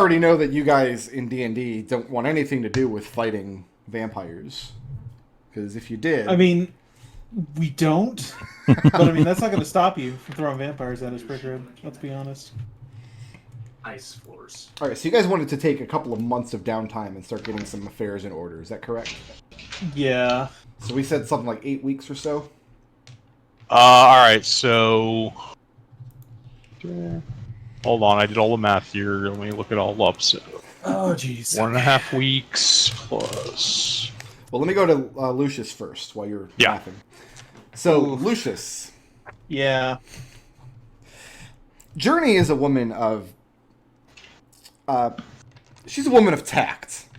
already know that you guys in D&D don't want anything to do with fighting vampires. Because if you did... I mean, we don't. But I mean, that's not going to stop you from throwing vampires at us, Brickroad. Let's be honest. Ice floors. Alright, so you guys wanted to take a couple of months of downtime and start getting some affairs in order. Is that correct? Yeah. So we said something like 8 weeks or so? Alright, so... Hold on, I did all the math here. Let me look it all up. So, Oh, jeez. 1.5 weeks plus... Well, let me go to Lucius first while you're laughing. So, Lucius. Yeah. Journey is a woman of... she's a woman of tact.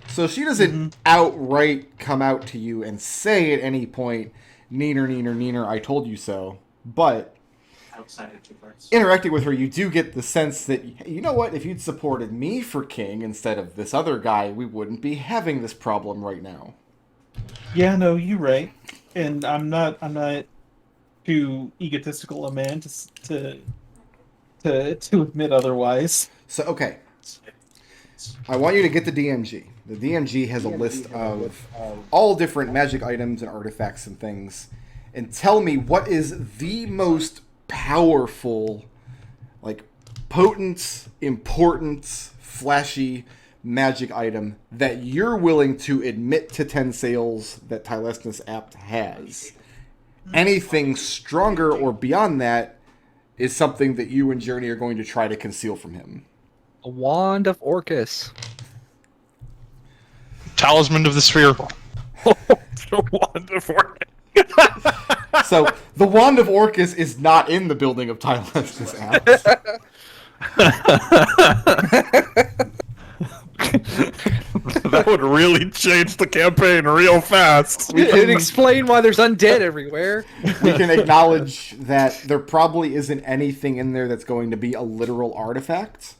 So she doesn't outright come out to you and say at any point, Neener, neener, neener, I told you so. But... Outside of 2 parts. interacting with her, you do get the sense that, you know what, if you'd supported me for king instead of this other guy, we wouldn't be having this problem right now. Yeah, no, you're right. And I'm not too egotistical a man to admit otherwise. So, okay. I want you to get the DMG. The DMG has a list of all different magic items and artifacts and things. And tell me what is the most powerful, like, potent, important, flashy magic item that you're willing to admit to 10 sales that Tilesnus Apt has. Anything stronger or beyond that is something that you and Journey are going to try to conceal from him. A wand of Orcus. Talisman of the Sphere. The wand of Orcus. So, the Wand of Orcus is not in the building of Tilesnus Apt. That would really change the campaign real fast. It'd explain why there's undead everywhere. We can acknowledge that there probably isn't anything in there that's going to be a literal artifact.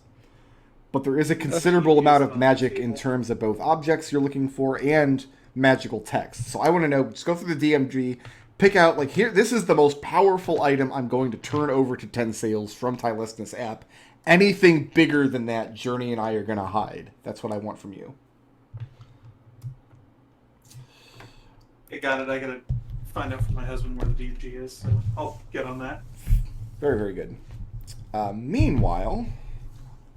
But there is a considerable amount of magic in terms of both objects you're looking for and magical text. So I want to know, just go through the DMG, pick out, like, here, this is the most powerful item I'm going to turn over to 10 sales from Tilesnus App. Anything bigger than that, Journey and I are going to hide. That's what I want from you. I got it. I gotta find out from my husband where the DMG is, so I'll get on that. Very, very good. Meanwhile,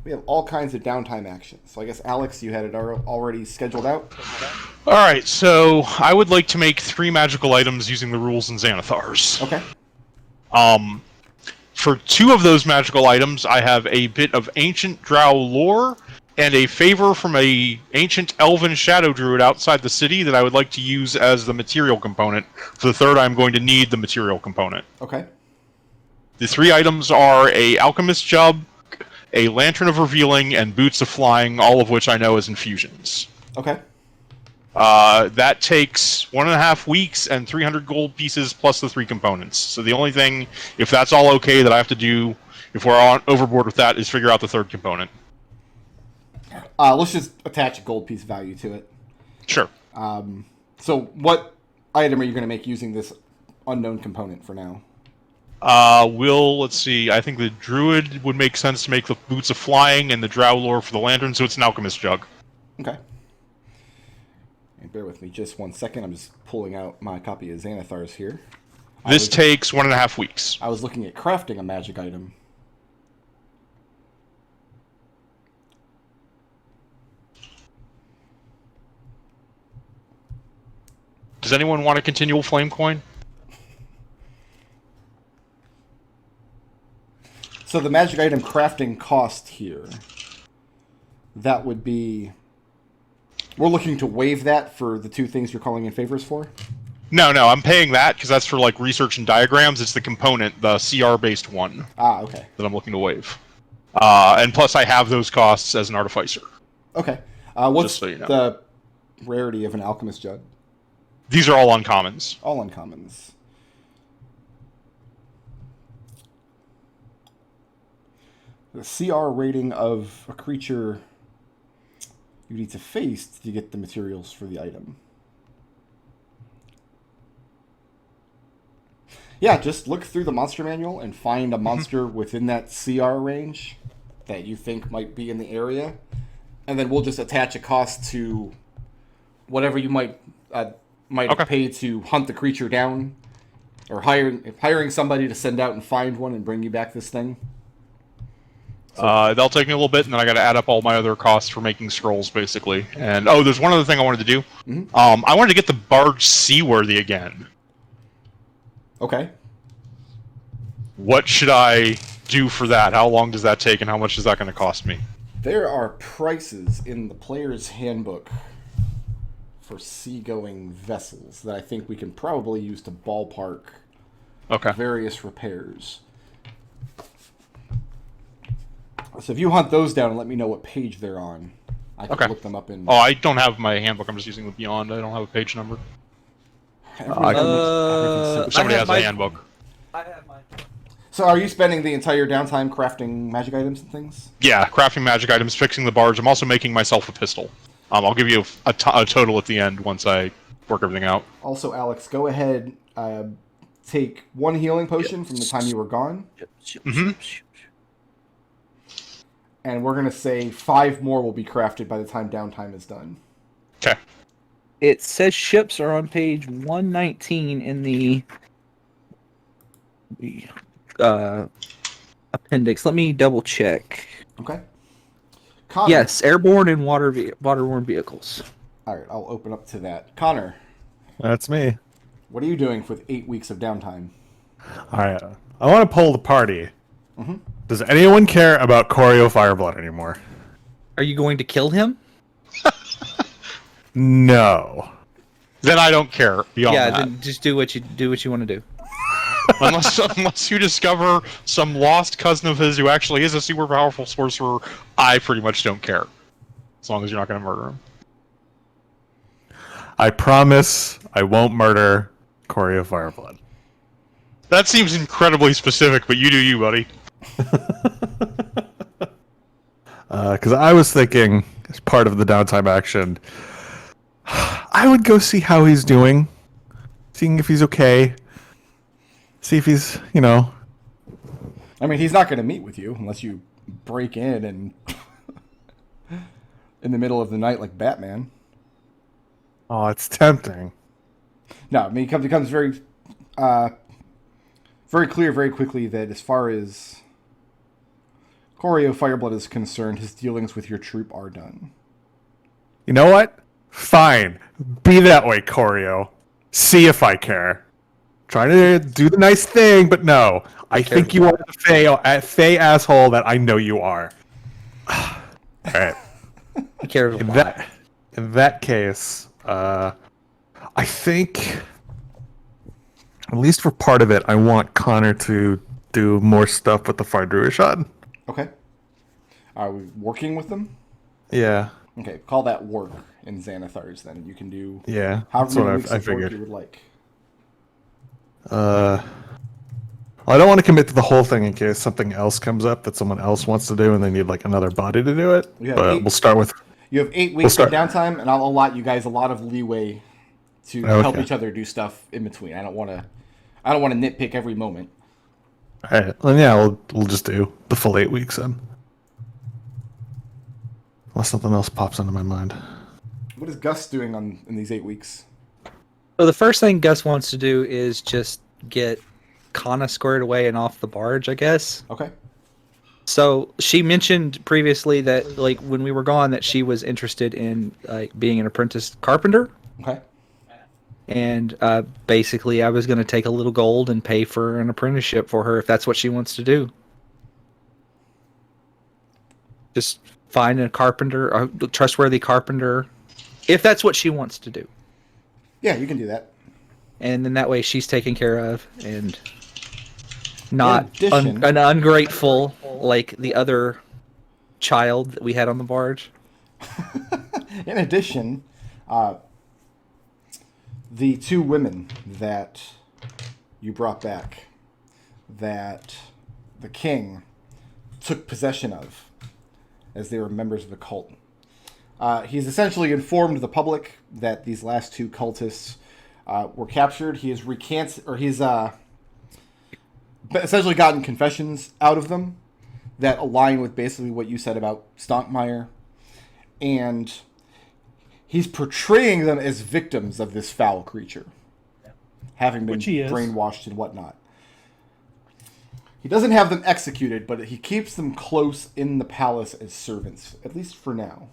we have all kinds of downtime actions. So I guess, Alex, you had it already scheduled out? Alright, so I would like to make 3 magical items using the rules in Xanathars. Okay. For 2 of those magical items, I have a bit of ancient drow lore and a favor from a ancient elven shadow druid outside the city that I would like to use as the material component. For the 3rd, I'm going to need the material component. Okay. The 3 items are a alchemist jug, a lantern of revealing, and boots of flying, all of which I know as infusions. Okay. That takes 1.5 weeks and 300 gold pieces plus the 3 components. So the only thing, if that's all okay, that I have to do, if we're on overboard with that, is figure out the 3rd component. Let's just attach a gold piece value to it. Sure. So what item are you going to make using this unknown component for now? Let's see, I think the druid would make sense to make the boots of flying and the drow lore for the lantern, so it's an alchemist jug. Okay. And bear with me just 1 second. I'm just pulling out my copy of Xanathars here. This takes 1.5 weeks. I was looking at crafting a magic item. Does anyone want a continual flame coin? So the magic item crafting cost here, that would be... We're looking to waive that for the 2 things you're calling in favors for? No, I'm paying that because that's for like research and diagrams. It's the component, the CR-based one. Ah, okay. That I'm looking to waive. And plus I have those costs as an Artificer. Okay. What's so you know. the rarity of an alchemist jug? These are all uncommons. All uncommons. The CR rating of a creature you need to face to get the materials for the item. Yeah, just look through the monster manual and find a monster within that CR range. that you think might be in the area, and then we'll just attach a cost to whatever you might Okay. pay to hunt the creature down, or hiring somebody to send out and find one and bring you back this thing. That'll take me a little bit, and then I got to add up all my other costs for making scrolls, basically. And there's one other thing I wanted to do. Mm-hmm. I wanted to get the barge seaworthy again. Okay. What should I do for that? How long does that take, and how much is that going to cost me? There are prices in the player's handbook for seagoing vessels that I think we can probably use to ballpark various repairs. So if you hunt those down and let me know what page they're on, I can look them up in... Oh, I don't have my handbook. I'm just using the Beyond. I don't have a page number. Somebody has a handbook. I have mine. So are you spending the entire downtime crafting magic items and things? Yeah, crafting magic items, fixing the barge. I'm also making myself a pistol. I'll give you a total at the end once I work everything out. Also, Alex, go ahead, take one healing potion from the time you were gone. And we're going to say 5 more will be crafted by the time downtime is done. Okay. It says ships are on page 119 in the appendix. Let me double check. Okay. Connor. Yes, airborne and waterborne vehicles. All right, I'll open up to that. Connor, That's me. what are you doing with 8 weeks of downtime? All right. I want to poll the party. Does anyone care about Choreo Fireblood anymore? Are you going to kill him? No. Then I don't care beyond that. Then just do what you want to do. Unless you discover some lost cousin of his who actually is a super powerful sorcerer, I pretty much don't care. As long as you're not going to murder him. I promise I won't murder Choreo Fireblood. That seems incredibly specific, but you do you, buddy. Because I was thinking, as part of the downtime action, I would go see how he's doing, seeing if he's okay, see if he's, I mean, he's not going to meet with you unless you break in and in the middle of the night like Batman. Oh, it's tempting. No, I mean, it becomes very clear very quickly that as far as Choreo Fireblood is concerned, his dealings with your troop are done. You know what? Fine. Be that way, Choreo. See if I care. Trying to do the nice thing, but no. I think you are the Fey asshole that I know you are. Alright. He cares a lot. In that case, I think, at least for part of it, I want Connor to do more stuff with the Fardruishad. Okay. Are we working with them? Yeah. Okay, call that work in Xanathar's then. You can do That's however what many weeks I of work figured. you would like. I don't want to commit to the whole thing in case something else comes up that someone else wants to do and they need like another body to do it. Yeah, but we'll start with... You have 8 weeks of downtime, and I'll allot you guys a lot of leeway to help each other do stuff in between. I don't want to nitpick every moment. All right. Then yeah, we'll just do the full 8 weeks then. Unless something else pops into my mind. What is Gus doing in these 8 weeks? So the first thing Gus wants to do is just get Kana squared away and off the barge, I guess. Okay. So she mentioned previously that, like, when we were gone, that she was interested in being an apprentice carpenter. Okay. And basically, I was going to take a little gold and pay for an apprenticeship for her if that's what she wants to do. Just find a carpenter, a trustworthy carpenter, if that's what she wants to do. Yeah, you can do that. And then that way she's taken care of and not addition- an ungrateful like the other child that we had on the barge. In addition, the 2 women that you brought back, that the king took possession of as they were members of the cult. He's essentially informed the public that these last 2 cultists were captured. He has essentially gotten confessions out of them that align with basically what you said about Stonkmeyer. And he's portraying them as victims of this foul creature, having been Which he is. brainwashed and whatnot. He doesn't have them executed, but he keeps them close in the palace as servants, at least for now.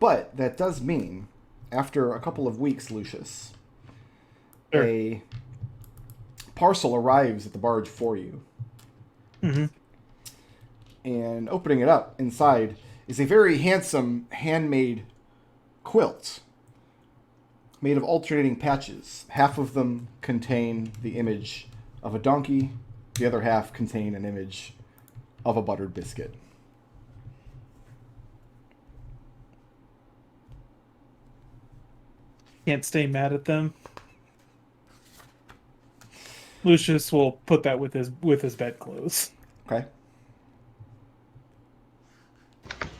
But that does mean, after a couple of weeks, Lucius, Sure. a parcel arrives at the barge for you. Mm-hmm. And opening it up, inside is a very handsome handmade quilt made of alternating patches. Half of them contain the image of a donkey, the other half contain an image of a buttered biscuit. Can't stay mad at them. Lucius will put that with his bedclothes. Okay?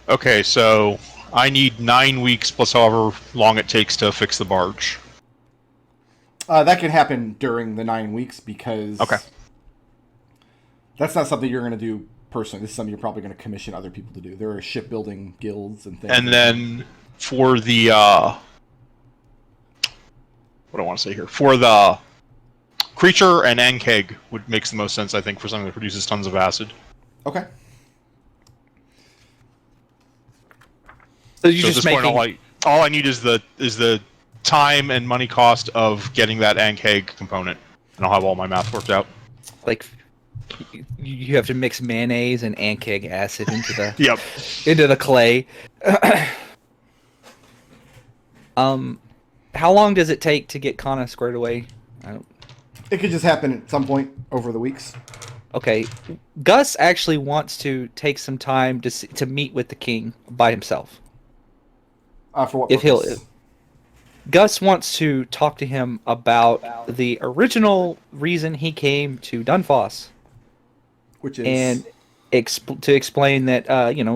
Okay, so I need 9 weeks plus however long it takes to fix the barge. That can happen during the 9 weeks because... Okay. That's not something you're going to do personally. This is something you're probably going to commission other people to do. There are shipbuilding guilds and things. And then for the... what do I want to say here? For the creature and Ankeg would makes the most sense, I think, for something that produces tons of acid. Okay. So you're So at just this point, making all I need is the time and money cost of getting that Ankeg component, and I'll have all my math worked out. like you have to mix mayonnaise and ankeg acid into the Yep. into the clay. How long does it take to get Kana squared away? It could just happen at some point over the weeks. Okay, Gus actually wants to take some time to meet with the king by himself. For what If purpose? Gus wants to talk to him about the original reason he came to Dunfoss, Which is... and to explain that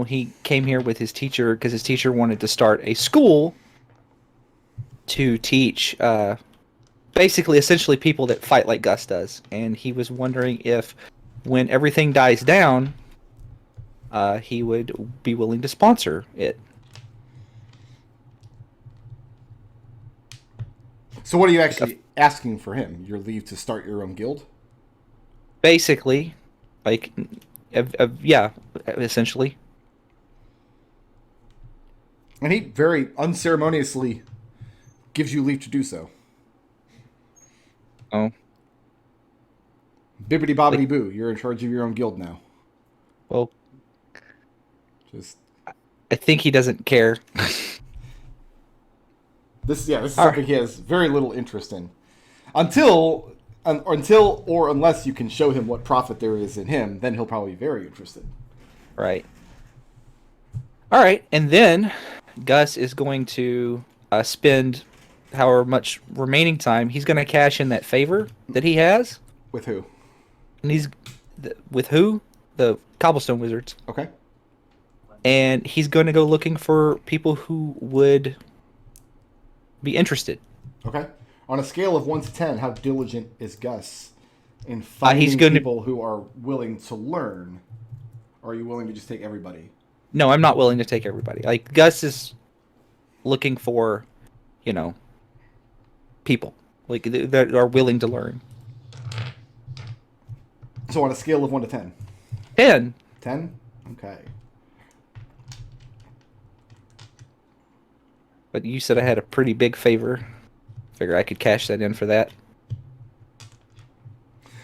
he came here with his teacher because his teacher wanted to start a school to teach basically essentially people that fight like Gus does, and he was wondering if when everything dies down he would be willing to sponsor it. So what are you actually asking for him? Your leave to start your own guild? Basically, yeah, essentially. And he very unceremoniously gives you leave to do so. Oh, Bibbidi bobbidi boo, you're in charge of your own guild now. well, Just I think he doesn't care. this is All something he has very little interest in. Until or unless you can show him what profit there is in him, then he'll probably be very interested. Right. All right, and then Gus is going to spend however much remaining time. He's going to cash in that favor that he has, With who? and with who? The Cobblestone Wizards. Okay. And he's going to go looking for people who would be interested. Okay. On a scale of 1 to 10, how diligent is Gus in finding he's gonna- people who are willing to learn? Or are you willing to just take everybody? No, I'm not willing to take everybody. Like, Gus is looking for, people like that are willing to learn. So on a scale of 1 to 10? 10. 10? Okay. But you said I had a pretty big favor. Figure I could cash that in for that.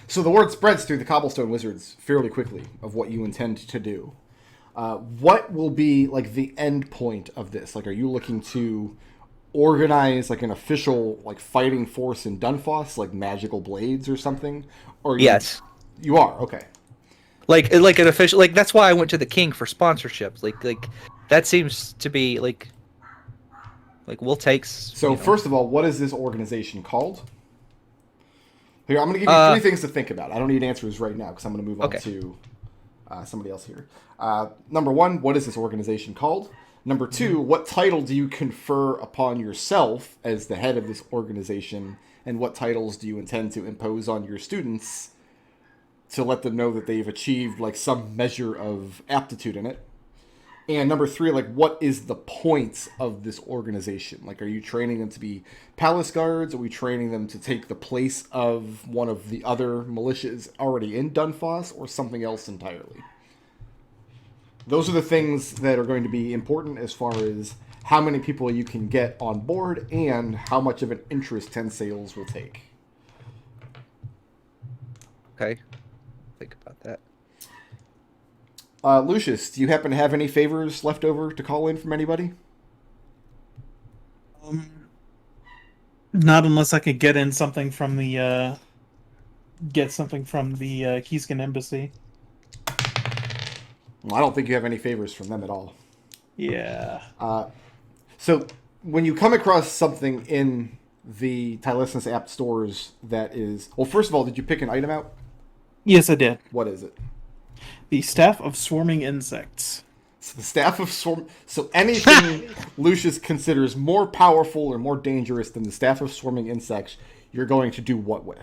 So the word spreads through the Cobblestone Wizards fairly quickly of what you intend to do. What will be like the end point of this? Like, are you looking to organize like an official like fighting force in Dunfoss, like magical blades or something? Or Yes. You are okay. Like an official, like that's why I went to the king for sponsorships. Like that seems to be like we'll take. So first of all, what is this organization called? Here, I'm going to give you 3 things to think about. I don't need answers right now because I'm going to move on Okay. to somebody else here. Number 1, what is this organization called? Number 2, what title do you confer upon yourself as the head of this organization, and what titles do you intend to impose on your students to let them know that they've achieved like some measure of aptitude in it. And number 3, like, what is the point of this organization? Like, are you training them to be palace guards? Are we training them to take the place of one of the other militias already in Dunfoss, or something else entirely? Those are the things that are going to be important as far as how many people you can get on board and how much of an interest 10 Sales will take. Okay. Think about that. Lucius, do you happen to have any favors left over to call in from anybody? Not unless I could get in something from the Keyskin embassy. Well, I don't think you have any favors from them at all. Yeah. So when you come across something in the Tylesnus app stores that is... Well, first of all, did you pick an item out? Yes, I did. What is it? The Staff of Swarming Insects. So the Staff of Swarm... So anything Lucius considers more powerful or more dangerous than the Staff of Swarming Insects, you're going to do what with?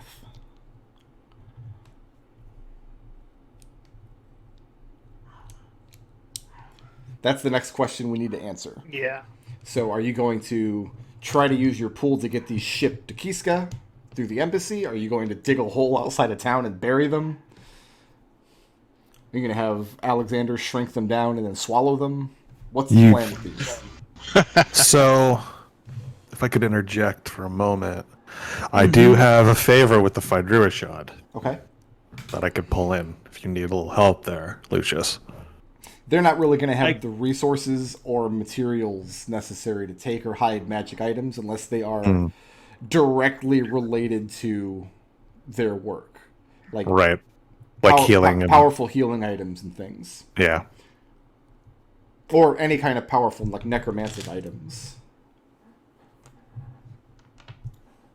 That's the next question we need to answer. Yeah. So are you going to try to use your pool to get these shipped to Kiska through the embassy? Are you going to dig a hole outside of town and bury them? Are you going to have Alexander shrink them down and then swallow them? What's the plan with these? So, if I could interject for a moment, I do have a favor with the Phaedrua shard Okay. that I could pull in if you need a little help there, Lucius. They're not really going to have the resources or materials necessary to take or hide magic items unless they are directly related to their work. Like Right. Like healing. Powerful healing items and things. Yeah. Or any kind of powerful, like, necromantic items.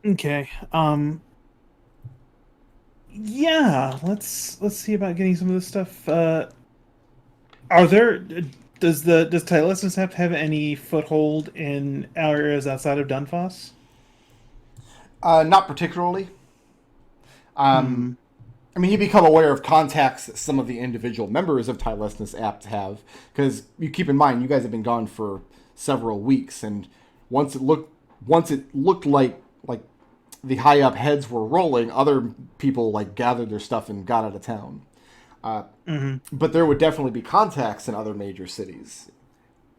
Okay. Yeah. Let's see about getting some of this stuff. Does Tylesnus have any foothold in areas outside of Dunfoss? Not particularly. I mean, you become aware of contacts that some of the individual members of Tylesnus apt have, because you keep in mind you guys have been gone for several weeks, and once it looked like the high up heads were rolling, other people like gathered their stuff and got out of town. But there would definitely be contacts in other major cities,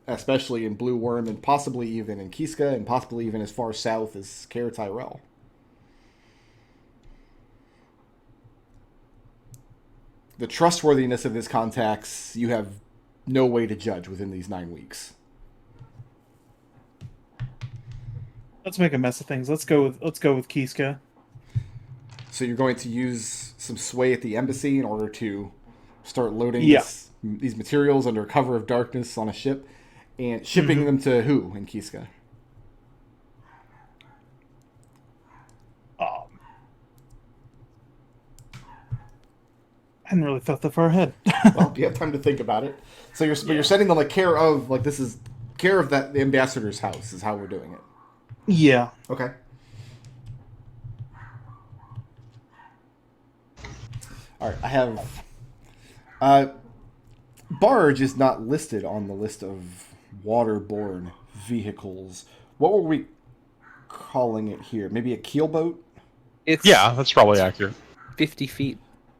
especially in Blue Worm and possibly even in Kiska and possibly even as far south as Caer Tyrell. The trustworthiness of his contacts, you have no way to judge within these 9 weeks. Let's make a mess of things. Let's go with Kiska. So you're going to use some sway at the embassy in order to start loading these materials under cover of darkness on a ship and shipping them to who in Kiska? I hadn't really thought that far ahead. Well, you have time to think about it. So you're sending them care of the ambassador's house is how we're doing it. Yeah. Okay. All right, I have barge is not listed on the list of waterborne vehicles. What were we calling it here? Maybe a keelboat? Yeah, that's probably accurate. 50 feet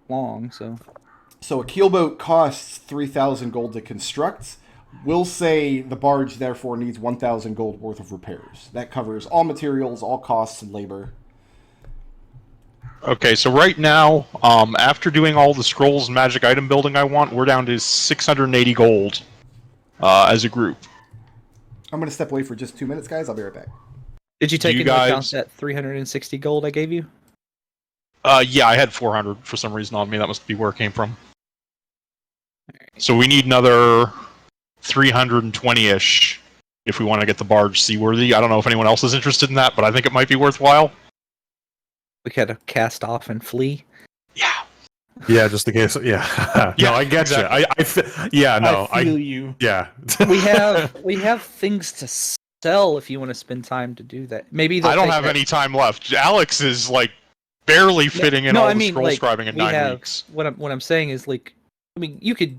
long, so... So a keelboat costs 3,000 gold to construct. We'll say the barge, therefore, needs 1,000 gold worth of repairs. That covers all materials, all costs, and labor. Okay, so right now, after doing all the scrolls and magic item building I want, we're down to 680 gold as a group. I'm going to step away for just 2 minutes, guys. I'll be right back. Did you take into account that 360 gold I gave you? Yeah, I had 400 for some reason on me. That must be where it came from. So we need another 320-ish if we want to get the barge seaworthy. I don't know if anyone else is interested in that, but I think it might be worthwhile. We could have cast off and flee. Yeah. Yeah, just in case. Yeah. No, I get exactly. you. I feel you. Yeah. we have things to sell if you want to spend time to do that. Maybe I don't have any time left. Alex is barely fitting in No, all I the mean, scroll like, scribing in we 9 have, weeks. What I'm saying is, like, I mean, you could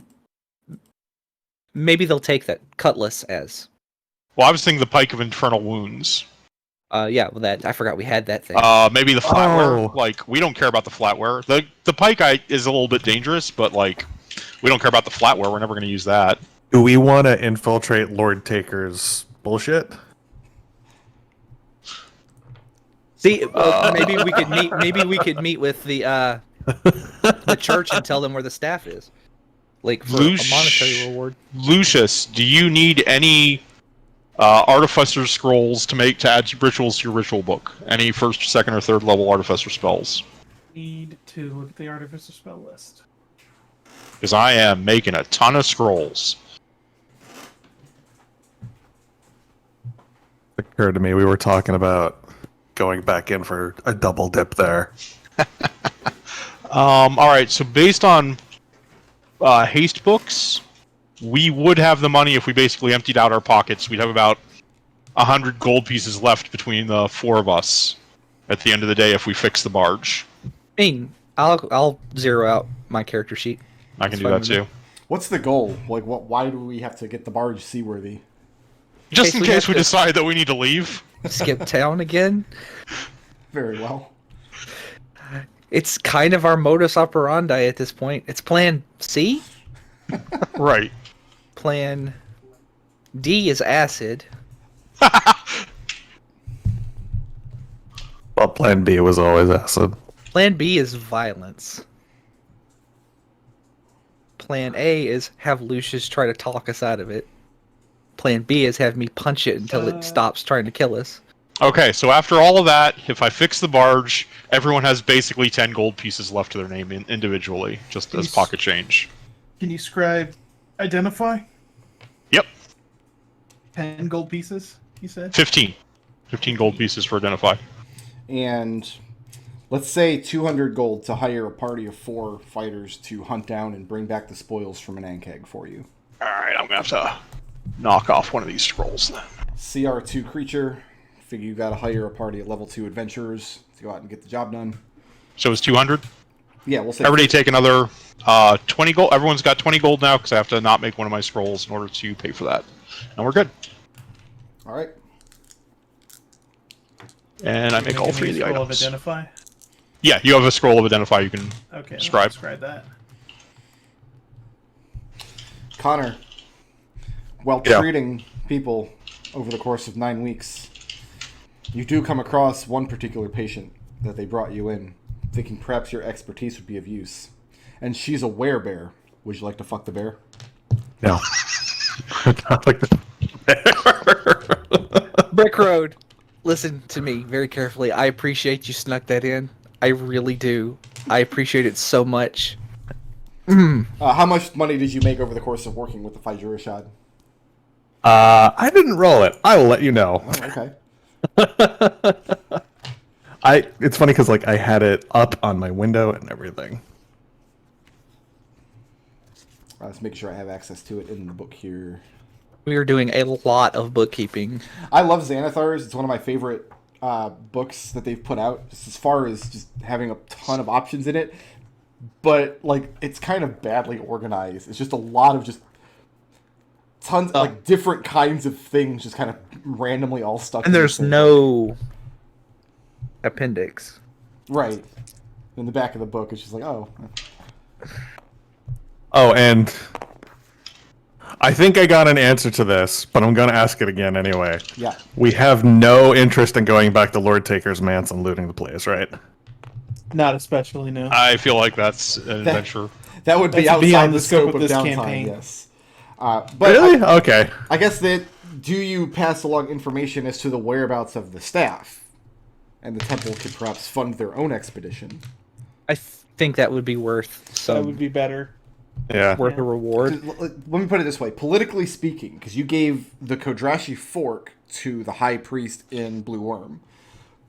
maybe they'll take that cutlass as. Well, I was thinking the Pike of Infernal Wounds. Yeah, well, that I forgot we had that thing. Maybe the flatware. Oh. Like, we don't care about the flatware. The Pike is a little bit dangerous, but like, we don't care about the flatware. We're never going to use that. Do we want to infiltrate Lord Taker's bullshit? See, maybe we could meet. Maybe we could meet with the church and tell them where the staff is, like for a monetary reward. Lucius, do you need any Artificer scrolls to add rituals to your ritual book? Any first, second, or third level Artificer spells? Need to look at the Artificer spell list. Because I am making a ton of scrolls. It occurred to me we were talking about going back in for a double dip there. All right, so based on haste books, we would have the money if we basically emptied out our pockets. We'd have about 100 gold pieces left between the 4 of us at the end of the day if we fix the barge. I mean, I'll zero out my character sheet. I can do that too. What's the goal? Like, why do we have to get the barge seaworthy? Just in we case have we to- decide that we need to leave. Skip town again. Very well. It's kind of our modus operandi at this point. It's Plan C. Right. Plan D is acid. Well, Plan B was always acid. Plan B is violence. Plan A is have Lucius try to talk us out of it. Plan B is have me punch it until it stops trying to kill us. Okay, so after all of that, if I fix the barge, everyone has basically 10 gold pieces left to their name individually, just as pocket change. Can you scribe identify? Yep. 10 gold pieces, you said? 15. 15 gold pieces for identify. And let's say 200 gold to hire a party of 4 fighters to hunt down and bring back the spoils from an ankeg for you. Alright, I'm gonna have to knock off one of these scrolls then. CR2 creature. Figure you gotta hire a party of level 2 adventurers to go out and get the job done. So it's 200? Yeah, we'll say Everybody take another 20 gold. Everyone's got 20 gold now because I have to not make one of my scrolls in order to pay for that. And we're good. Alright. And I make all 3 of the Scroll items. Of identify? Yeah, you have a scroll of identify you can Okay, scribe. Scribe that. Connor, while Yeah. treating people over the course of 9 weeks, you do come across one particular patient that they brought you in, thinking perhaps your expertise would be of use. And she's a werebear. Would you like to fuck the bear? No. Not like the Brick Road, listen to me very carefully. I appreciate you snuck that in. I really do. I appreciate it so much. How much money did you make over the course of working with the Fajurashad? I didn't roll it. I will let you know. Oh, okay. It's funny because like I had it up on my window and everything. Let's make sure I have access to it in the book here. We are doing a lot of bookkeeping. I love Xanathars. It's one of my favorite books that they've put out, just as far as just having a ton of options in it. But like, it's kind of badly organized. It's just a lot of just tons like different kinds of things, just kind of randomly all stuck. And in there's the same- no appendix. right in the back of the book. It's just like, oh, Oh, and I think I got an answer to this, but I'm going to ask it again anyway. yeah. We have no interest in going back to Lord Taker's manse and looting the place, right? Not especially, no. I feel like that's an adventure. That would be That's outside beyond the scope of this downtime. campaign. Yes. But Really? Okay. I guess that do you pass along information as to the whereabouts of the staff, and the temple could perhaps fund their own expedition. I think that would be worth That would be better. Yeah. worth a reward. Let me put it this way: politically speaking, because you gave the Kodrashi fork to the high priest in Blue Worm.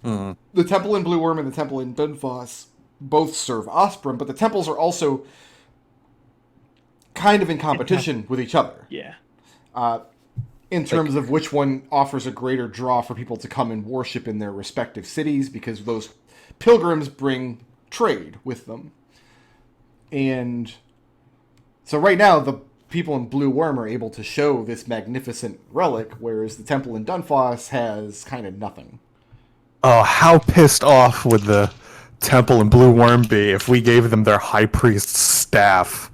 The temple in Blue Worm and the temple in Dunfoss both serve Osprey, but the temples are also kind of in competition with each other. Yeah. In terms of which one offers a greater draw for people to come and worship in their respective cities, because those pilgrims bring trade with them. And so right now, the people in Blue Worm are able to show this magnificent relic, whereas the temple in Dunfoss has kind of nothing. Oh, how pissed off would the temple in Blue Worm be if we gave them their high priest's staff?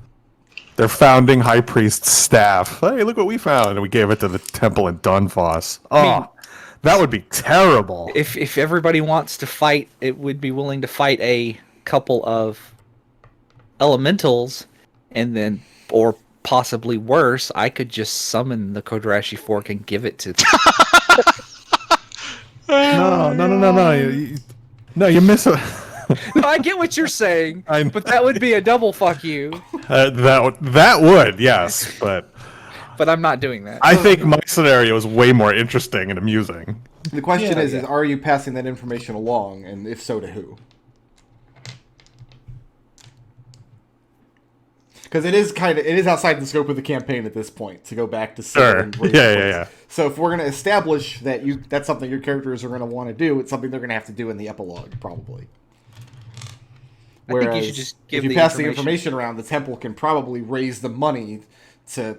Their founding high priest's staff. Hey, look what we found. And we gave it to the temple in Dunfoss. Oh, that would be terrible. If everybody wants to fight, it would be willing to fight a couple of elementals, and then, or possibly worse, I could just summon the Kodrashi Fork and give it to them. No, you miss it. No, I get what you're saying, but that would be a double fuck you. That would, yes, but I'm not doing that. I think my scenario is way more interesting and amusing. The question is, are you passing that information along, and if so, to who? Because it is outside the scope of the campaign at this point to go back to Sure. Yeah. So if we're going to establish that that's something your characters are going to want to do, it's something they're going to have to do in the epilogue, probably. Whereas, I think you should just give if you pass the information around, the temple can probably raise the money to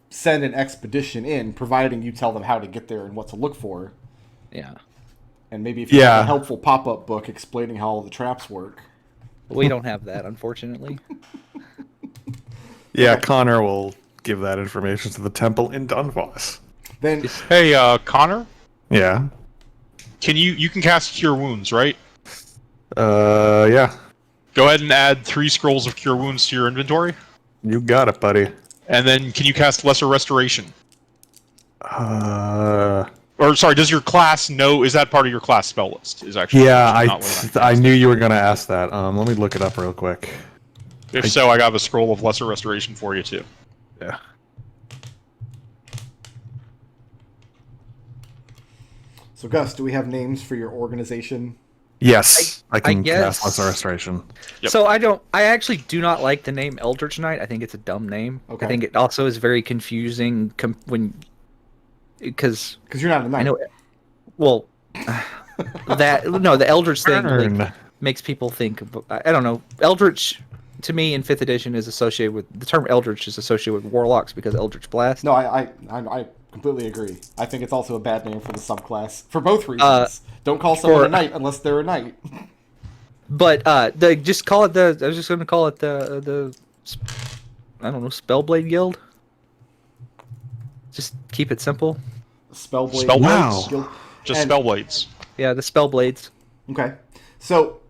send an expedition in, providing you tell them how to get there and what to look for. Yeah. And maybe if you have a helpful pop-up book explaining how all the traps work. We don't have that, unfortunately. Yeah, Connor will give that information to the temple in Dunfoss. Then, Hey, Connor? Yeah. You can cast Cure Wounds, right? Yeah. Go ahead and add 3 scrolls of Cure Wounds to your inventory. You got it, buddy. And then can you cast Lesser Restoration? Or does your class know, is that part of your class spell list? Is actually yeah, I knew you were going to ask that. Let me look it up real quick. If so, I got a scroll of Lesser Restoration for you, too. Yeah. So Gus, do we have names for your organization? Yes, I can guess. cast Lesser Restoration. Yep. So I actually do not like the name Eldritch Knight. I think it's a dumb name. Okay. I think it also is very confusing because you're not a knight. I know. Well, the Eldritch thing makes people think. I don't know. Eldritch to me in 5th edition is associated with the term Eldritch is associated with Warlocks because Eldritch Blast. No, I completely agree. I think it's also a bad name for the subclass for both reasons. Don't call someone a knight unless they're a knight. But just call it I was just going to call it the I don't know, Spellblade Guild. Just keep it simple. Spellblade. Wow. Guild. Just Spellblades. Yeah, the Spellblades. Okay. So,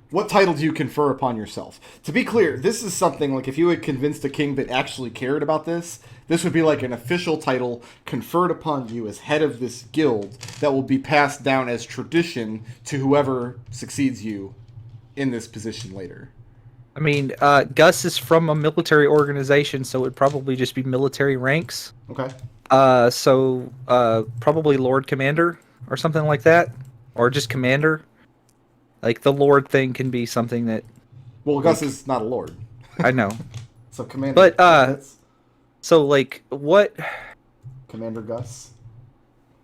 what title do you confer upon yourself? To be clear, this is something like if you had convinced a king that actually cared about this would be like an official title conferred upon you as head of this guild that will be passed down as tradition to whoever succeeds you in this position later. I mean, Gus is from a military organization, so it would probably just be military ranks. Okay. So probably Lord Commander or something like that, or just Commander. Like the Lord thing can be something that. Well, Gus is not a lord. I know. So Commander. But so like what? Commander Gus.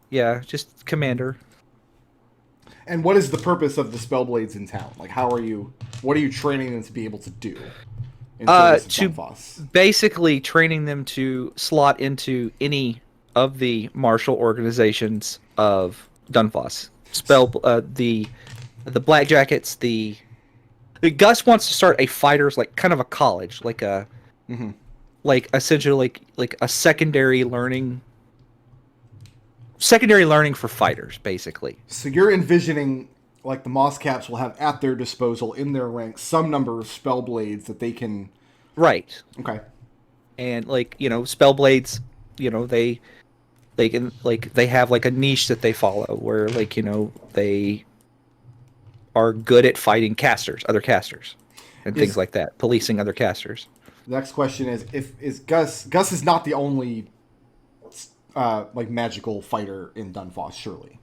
Yeah, just Commander. And what is the purpose of the Spellblades in town? Like, what are you training them to be able to do? Basically training them to slot into any of the martial organizations of Dunfoss. The Black Jackets, the Gus wants to start a fighters, like kind of a college, like a like essentially like a secondary learning for fighters, basically. So you're envisioning like the Moss Caps will have at their disposal in their ranks some number of Spellblades that they can. Right. Okay. And Spellblades, they can they have like a niche that they follow where they are good at fighting other casters, and things like that, policing other casters. The next question is Gus is not the only magical fighter in Dunfoss, surely.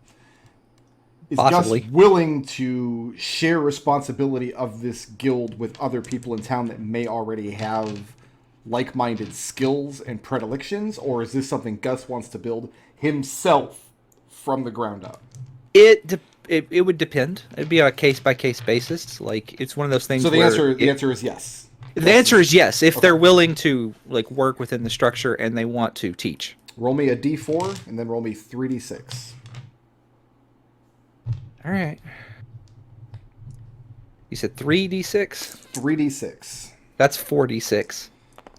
Is Possibly. Gus willing to share responsibility of this guild with other people in town that may already have like-minded skills and predilections, or is this something Gus wants to build himself from the ground up? It would depend. It'd be on a case-by-case basis. Like, it's one of those things So the where answer is yes. The answer is yes, if they're willing to like work within the structure and they want to teach. Roll me a d4 and then roll me 3d6. All right. You said 3d6? 3d6. That's 4d6.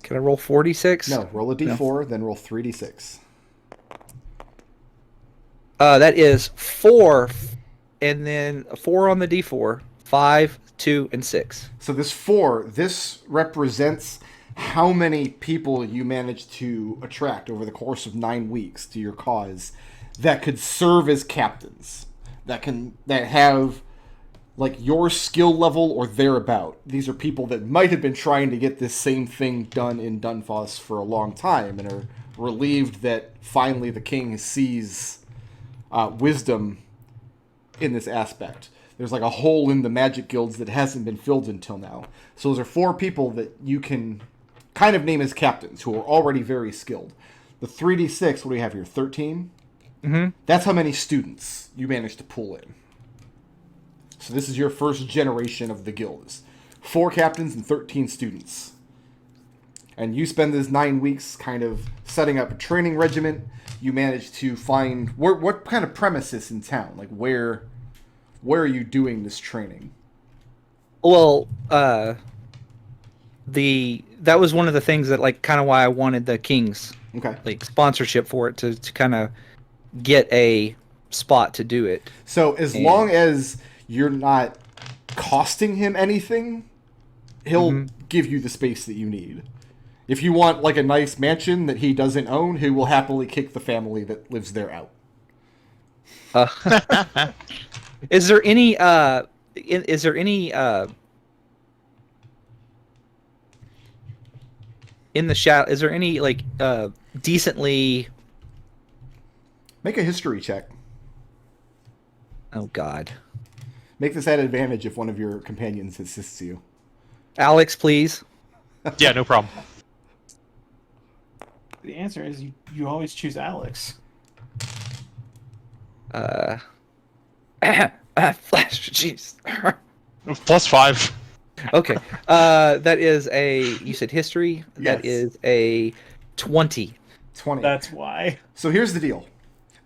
Can I roll 4d6? No, roll a d4, then roll 3d6. That is 4, and then a 4 on the d4, 5, 2, and 6. So this 4, this represents how many people you managed to attract over the course of 9 weeks to your cause that could serve as captains, that have like your skill level or thereabout. These are people that might have been trying to get this same thing done in Dunfoss for a long time and are relieved that finally the king sees wisdom in this aspect. There's like a hole in the magic guilds that hasn't been filled until now. So those are 4 people that you can kind of name as captains who are already very skilled. The 3d6, what do we have here? 13? Mm-hmm. That's how many students you managed to pull in. So this is your first generation of the guilds. 4 captains and 13 students. And you spend this 9 weeks kind of setting up a training regiment. You manage to find what kind of premises in town? Like where are you doing this training? Well, that was one of the things that like kind of why I wanted the King's like sponsorship for it to kind of get a spot to do it. So as long as you're not costing him anything, he'll give you the space that you need. If you want like a nice mansion that he doesn't own, he will happily kick the family that lives there out. Is there any in the shadow? Is there any like decently? Make a history check. Oh God! Make this at advantage if one of your companions assists you. Alex, please. Yeah, no problem. The answer is you always choose Alex. Flash, jeez. +5. Okay. That is you said history? Yes. That is a 20. 20. That's why. So here's the deal.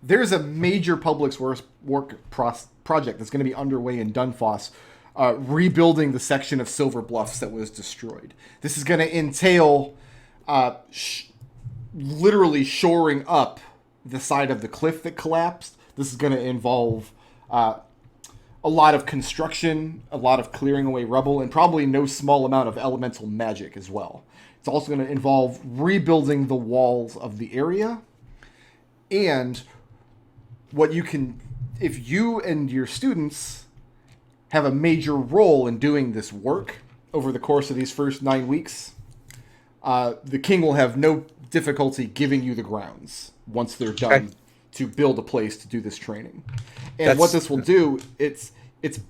There's a major public work project that's going to be underway in Dunfoss, rebuilding the section of Silver Bluffs that was destroyed. This is going to entail literally shoring up the side of the cliff that collapsed. This is going to involve a lot of construction, a lot of clearing away rubble, and probably no small amount of elemental magic as well. It's also going to involve rebuilding the walls of the area. And what you can, if you and your students have a major role in doing this work over the course of these first 9 weeks, the king will have no difficulty giving you the grounds once they're done to build a place to do this training. And what this will do, it's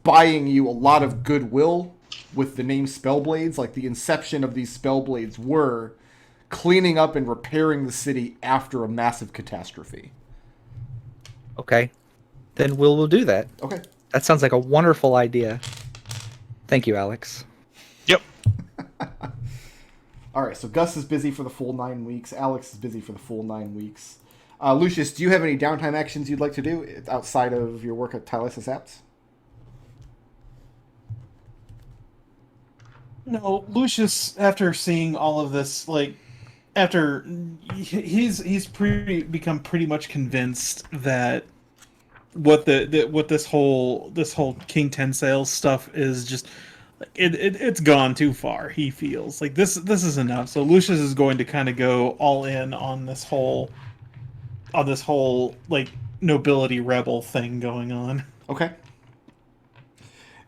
buying you a lot of goodwill with the name Spellblades. Like the inception of these Spellblades were cleaning up and repairing the city after a massive catastrophe. Okay. Then we'll do that. Okay. That sounds like a wonderful idea. Thank you, Alex. Yep. All right, so Gus is busy for the full 9 weeks. Alex is busy for the full 9 weeks. Lucius, do you have any downtime actions you'd like to do outside of your work at Tylesis Apps? No, Lucius, after seeing all of this, like, after he's become pretty much convinced that what this whole King Tensale stuff is just it's gone too far. He feels like this is enough. So Lucius is going to kind of go all in on this whole like nobility rebel thing going on. Okay.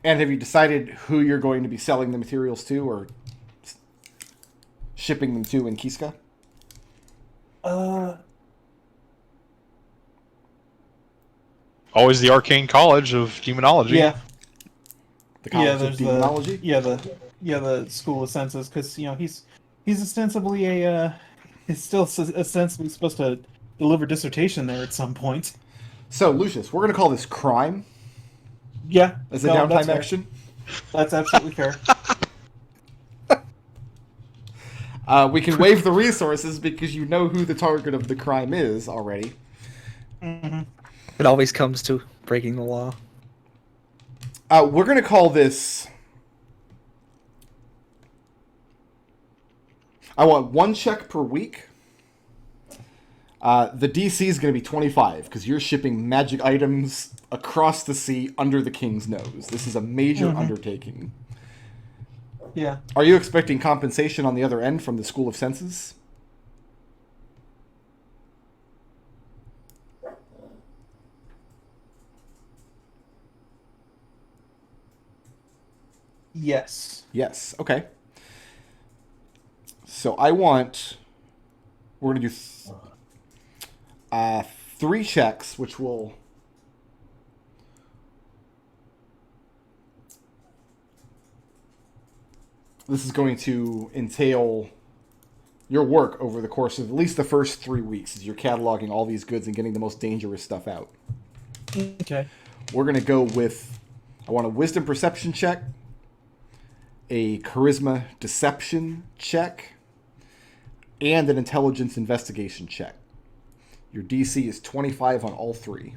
And have you decided who you're going to be selling the materials to or shipping them to in Kiska? Always the Arcane College of Demonology. Yeah. The College of Demonology? The School of Senses, because he's He's ostensibly a. He's still ostensibly supposed to deliver dissertation there at some point. So, Lucius, we're going to call this crime Yeah, as a no, downtime that's fair. action. That's absolutely fair. We can waive the resources because you know who the target of the crime is already. Mm-hmm. It always comes to breaking the law. We're going to call this... I want 1 check per week. The DC is going to be 25 because you're shipping magic items across the sea under the king's nose. This is a major undertaking. Yeah. Are you expecting compensation on the other end from the School of Senses? Yes. Yes. Okay. So I want... We're going to do 3 checks, which will... This is going to entail your work over the course of at least the first 3 weeks as you're cataloging all these goods and getting the most dangerous stuff out. Okay. We're going to go with... I want a wisdom perception check, a charisma deception check, and an intelligence investigation check. Your DC is 25 on all 3.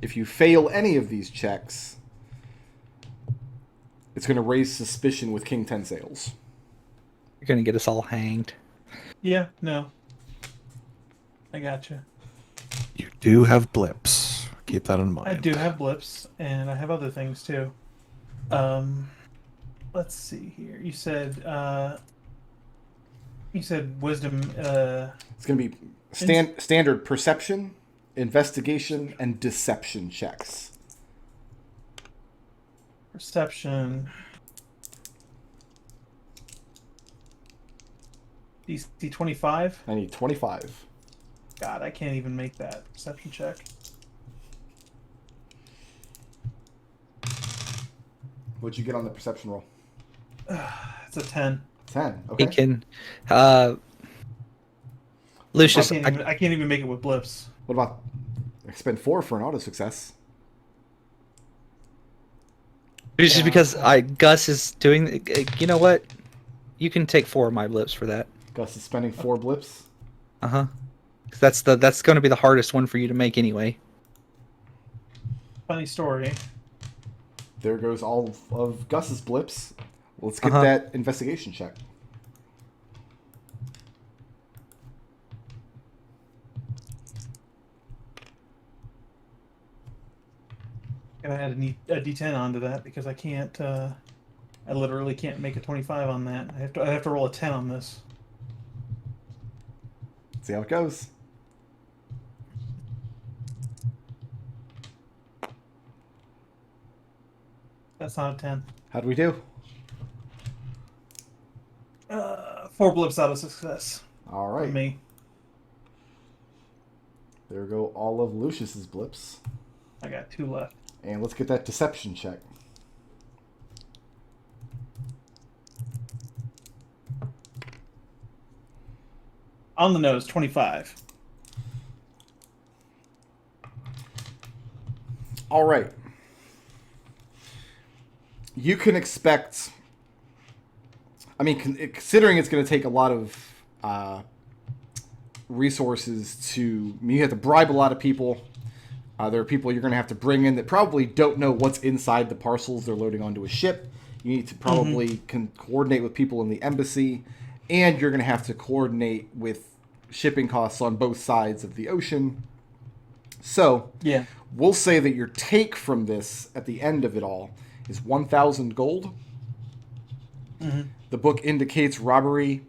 If you fail any of these checks, it's going to raise suspicion with King Ten Sails. You're gonna get us all hanged. Yeah. No. I gotcha. You do have blips. Keep that in mind. I do have blips, and I have other things too. Let's see here. You said wisdom. It's going to be standard perception, investigation, and deception checks. Perception. DC 25. I need 25. God, I can't even make that perception check. What'd you get on the perception roll? It's a 10. 10. Okay. He can. Lucius, I can't even make it with blips. What about... I spend 4 for an auto success. it's just because Gus is doing. You know what? You can take 4 of my blips for that. Gus is spending 4 blips. That's going to be the hardest one for you to make anyway. Funny story. There goes all of Gus's blips. Let's get that investigation check. Gonna add a D10 onto that because I can't. I literally can't make a 25 on that. I have to roll a 10 on this. See how it goes. That's not a 10. How'd we do? 4 blips out of success. All For right. me. There go all of Lucius's blips. I got 2 left. And let's get that deception check. On the nose, 25. All right. You can expect... I mean, considering it's going to take a lot of resources to... I mean, you have to bribe a lot of people. There are people you're going to have to bring in that probably don't know what's inside the parcels they're loading onto a ship. You need to probably coordinate with people in the embassy. And you're going to have to coordinate with shipping costs on both sides of the ocean. So, Yeah. we'll say that your take from this at the end of it all is 1,000 gold. The book indicates robbery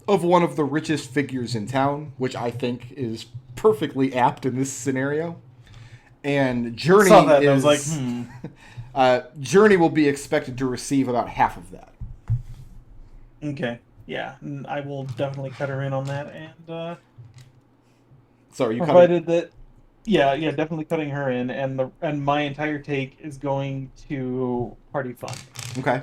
of one of the richest figures in town, which I think is perfectly apt in this scenario. And Journey Saw that, is... and I was like, Journey will be expected to receive about half of that. Okay. Yeah, I will definitely cut her in on that, and So are you provided that, yeah, definitely cutting her in, and my entire take is going to party fund. Okay.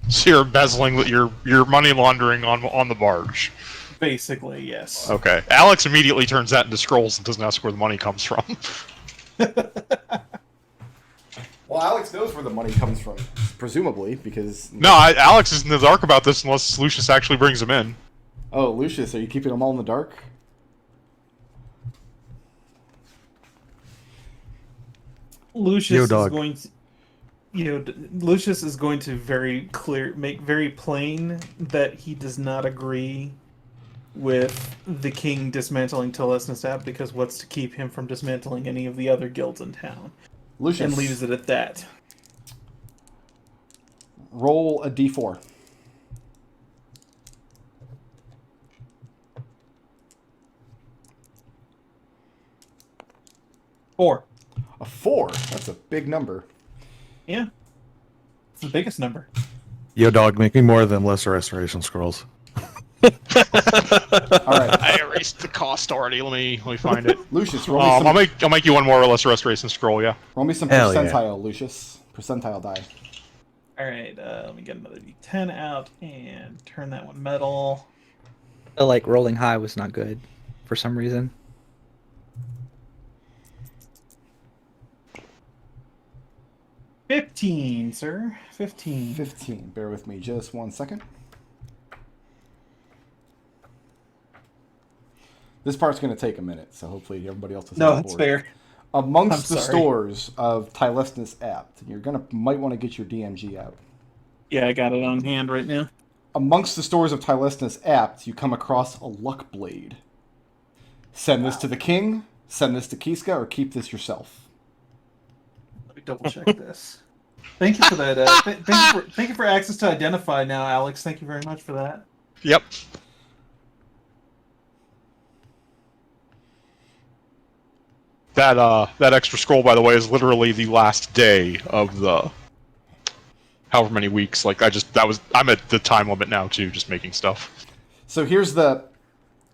So you're embezzling, you're money laundering on the barge. Basically, yes. Okay. Alex immediately turns that into scrolls and doesn't ask where the money comes from. Well, Alex knows where the money comes from, presumably, because... No, Alex is in the dark about this unless Lucius actually brings him in. Oh, Lucius, are you keeping them all in the dark? Lucius is dog. going to... Lucius is going to make very plain that he does not agree with the king dismantling Telesnistab, because what's to keep him from dismantling any of the other guilds in town? Lucius. And leaves it at that. Roll a d4. Four. A 4? That's a big number. Yeah. It's the biggest number. Yo, dog, make me more than lesser restoration scrolls. All right. I erased the cost already. Let me find it. Lucius, roll me some, I'll make you one more or less restoration scroll. Yeah. roll me some Hell yeah. percentile, Lucius. Percentile die. Alright, let me get another d10 out and turn that one metal. I feel like rolling high was not good for some reason. 15, sir. 15. 15. Bear with me just 1 second. This part's going to take a minute, so hopefully everybody else is No, on that's board. fair. Amongst I'm the sorry. stores of Tylesnus Apt, you're might want to get your DMG out. Yeah, I got it on hand right now. Amongst the stores of Tylesnus Apt, you come across a luck blade. Send this to the king, send this to Kiska, or keep this yourself. Let me double check this. Thank you for that. Thank you for access to Identify now, Alex. Thank you very much for that. Yep. That extra scroll, by the way, is literally the last day of the however many weeks. Like I'm at the time limit now too, just making stuff. So here's the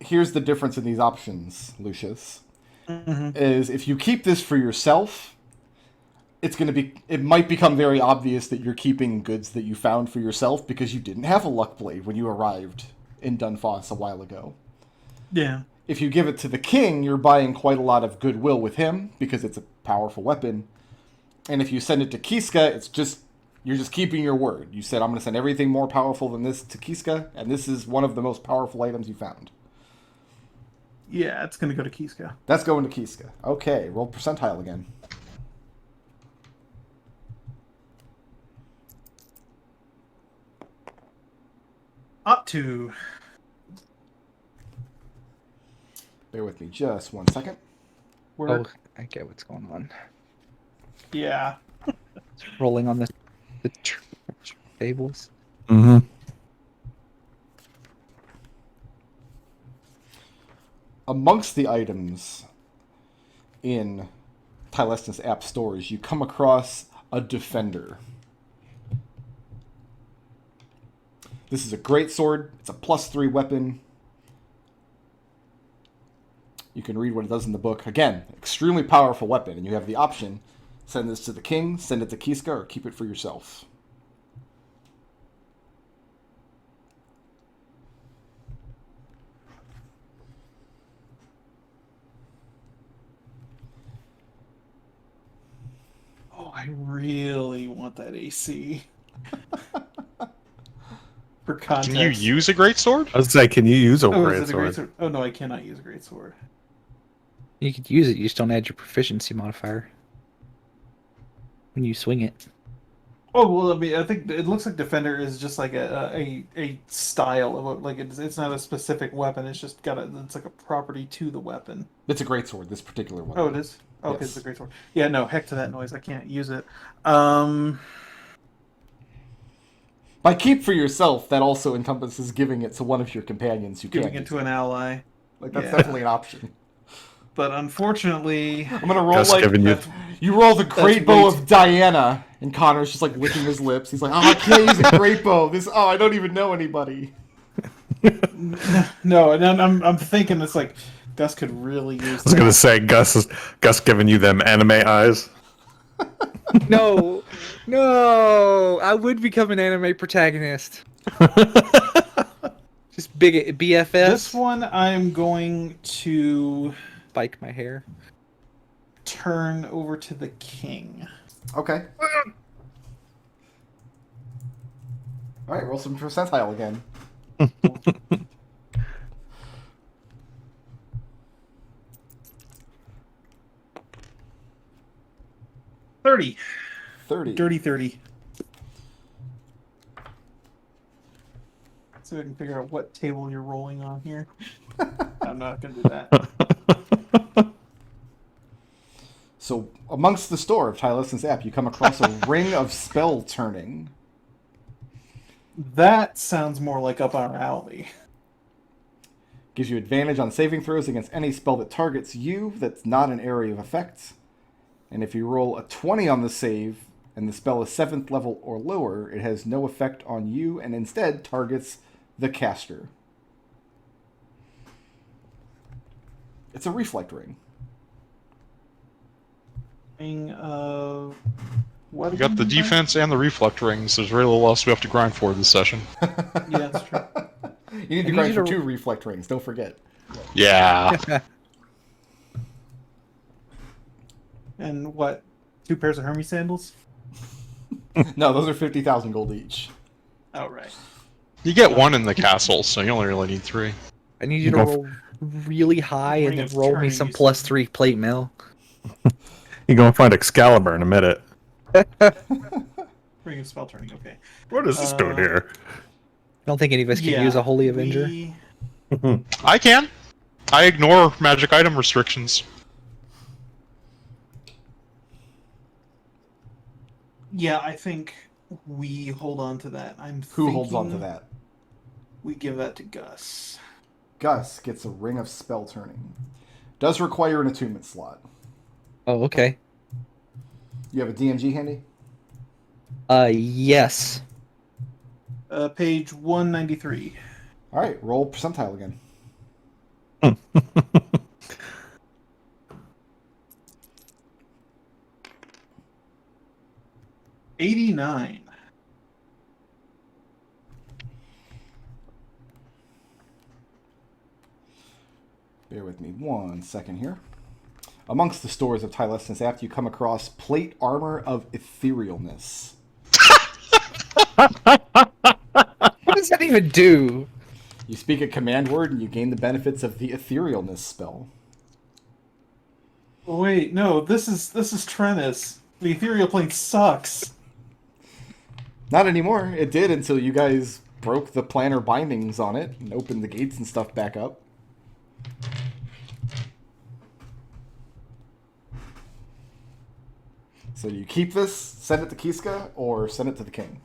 difference in these options, Lucius. Is if you keep this for yourself, it might become very obvious that you're keeping goods that you found for yourself because you didn't have a luck blade when you arrived in Dunfoss a while ago. Yeah. If you give it to the king, you're buying quite a lot of goodwill with him because it's a powerful weapon. And if you send it to Kiska, you're just keeping your word. You said, I'm going to send everything more powerful than this to Kiska, and this is one of the most powerful items you found. Yeah, it's going to go to Kiska. That's going to Kiska. Okay, roll percentile again. Up to. Bear with me just 1 second. Where? Oh, I get what's going on. Yeah. Rolling on the tables. Mm-hmm. Amongst the items in Tylestin's app stores, you come across a defender. This is a great sword. It's a +3 weapon. You can read what it does in the book. Again, extremely powerful weapon, and you have the option: send this to the king, send it to Kiska, or keep it for yourself. Oh, I really want that AC. For context. Can you use a greatsword? I was like, can you use a Oh, great is it a sword? great sword? Oh no, I cannot use a great sword. You could use it, you just don't add your proficiency modifier when you swing it. Oh well, I mean, I think it looks like Defender is just like a style of like it's not a specific weapon. It's just it's like a property to the weapon. It's a great sword, this particular one. Oh, it is. Oh, okay, Yes. it's a great sword. Yeah, no, heck to that noise. I can't use it. By keep for yourself, that also encompasses giving it to one of your companions who Giving can't. it to an ally. Like that's yeah. definitely an option. But unfortunately, I'm gonna roll Just like giving you- you roll the great That's bow way of Diana, and Connor's just like licking his lips. He's like, "Oh, I can't use a great bow. I don't even know anybody." no, and then I'm thinking it's like Gus could really use. I was gonna say Gus giving you them anime eyes. No, no, I would become an anime protagonist. Just big BFS. This one I'm going to Spike my hair. turn over to the king. Okay. All right, roll some percentile again. 30. 30. Dirty 30. So I can figure out what table you're rolling on here. I'm not going to do that. So, amongst the store of Tyleston's app, you come across a ring of spell turning. That sounds more like up our alley. Gives you advantage on saving throws against any spell that targets you that's not an area of effect. And if you roll a 20 on the save, and the spell is 7th level or lower, it has no effect on you and instead targets the caster. It's a reflect ring. Ring of... What We got the again? defense and the reflect rings. There's really little else we have to grind for this session. Yeah, that's true. You need to grind for 2 reflect rings, don't forget. Yeah. And what? 2 pairs of Hermes sandals? No, those are 50,000 gold each. Oh, right. You get 1 in the castle, so you only really need 3. I need you to Go roll really high and Ring then of roll me turning, some you +3 plate mail. You go and find Excalibur in a minute. Ring of spell turning, okay. What is this doing here? I don't think any of us can use a Holy Avenger. I can. I ignore magic item restrictions. Yeah, I think we hold on to that. Who holds on to thinking that? We give that to Gus. Gus gets a ring of spell turning. Does require an attunement slot. Oh, okay. You have a DMG handy? Yes. Page 193. All right, roll percentile again. 89. Bear with me 1 second here. Amongst the stores of Tyleston's app, you come across plate armor of etherealness. What does that even do? You speak a command word and you gain the benefits of the etherealness spell. Wait, no, this is Trennis. The ethereal plane sucks. Not anymore. It did until you guys broke the planar bindings on it and opened the gates and stuff back up. So do you keep this, send it to Kiska, or send it to the king?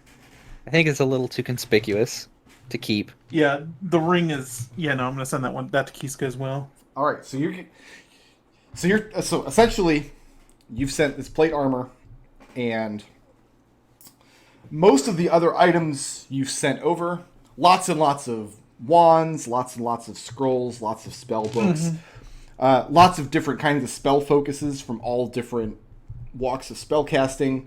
I think it's a little too conspicuous to keep. Yeah, the ring is. Yeah, no, I'm gonna send that to Kiska as well. All right, so essentially, you've sent this plate armor, and most of the other items you've sent over, lots and lots of wands, lots and lots of scrolls, lots of spell books, lots of different kinds of spell focuses from all different walks of spellcasting,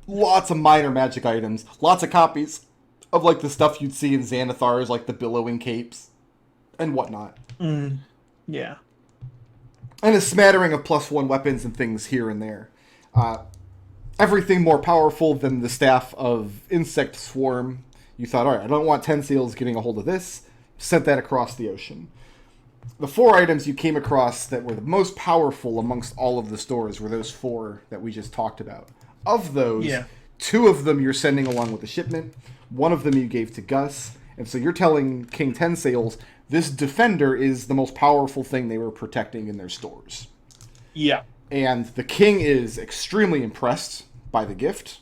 lots of minor magic items, lots of copies of like the stuff you'd see in Xanathars, like the billowing capes and whatnot. Yeah. And a smattering of +1 weapons and things here and there. Everything more powerful than the staff of Insect Swarm. You thought, all right, I don't want 10 seals getting a hold of this. Sent that across the ocean. The 4 items you came across that were the most powerful amongst all of the stores were those 4 that we just talked about. Of those, 2 of them you're sending along with the shipment. 1 of them you gave to Gus. And so you're telling King 10 Sails, this defender is the most powerful thing they were protecting in their stores. Yeah. And the king is extremely impressed by the gift.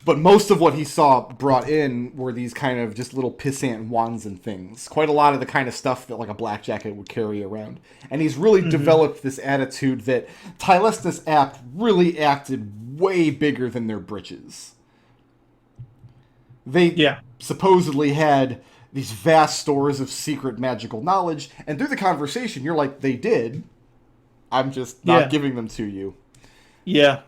But most of what he saw brought in were these kind of just little pissant wands and things. Quite a lot of the kind of stuff that like a blackjacket would carry around. And he's really developed this attitude that Tyleston's app really acted way bigger than their britches. They supposedly had these vast stores of secret magical knowledge, and through the conversation, you're like, they did. I'm just not Yeah. giving them to you. Yeah.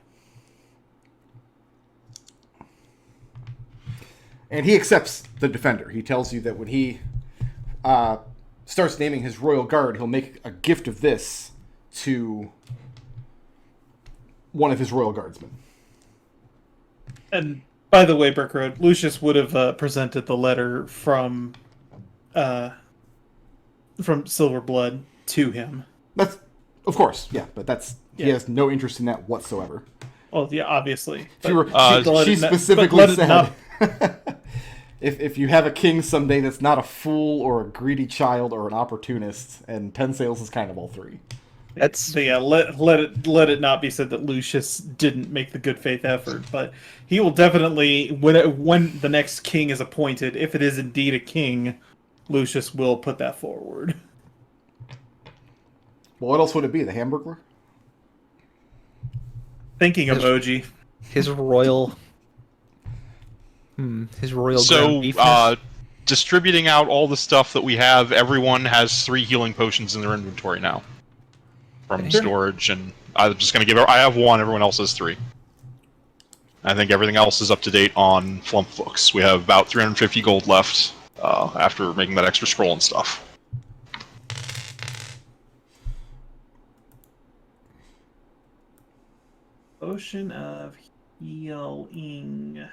And he accepts the defender. He tells you that when he starts naming his royal guard, he'll make a gift of this to one of his royal guardsmen. And by the way, Brickroad, Lucius would have presented the letter from Silverblood to him. That's, of course, yeah, but he Yeah. has no interest in that whatsoever. Well, yeah, obviously. She specifically said, if you have a king someday that's not a fool or a greedy child or an opportunist, and 10 Sails is kind of all three. That's let it not be said that Lucius didn't make the good faith effort, but he will definitely, when the next king is appointed, if it is indeed a king, Lucius will put that forward. Well, what else would it be? The Hamburglar? Thinking emoji. his royal. His royal. So, ground beefness. distributing out all the stuff that we have, everyone has 3 healing potions in their inventory now. From Sure. storage, and I'm just going to I have 1, everyone else has 3. I think everything else is up to date on Flumph books. We have about 350 gold left after making that extra scroll and stuff. Ocean of Healing.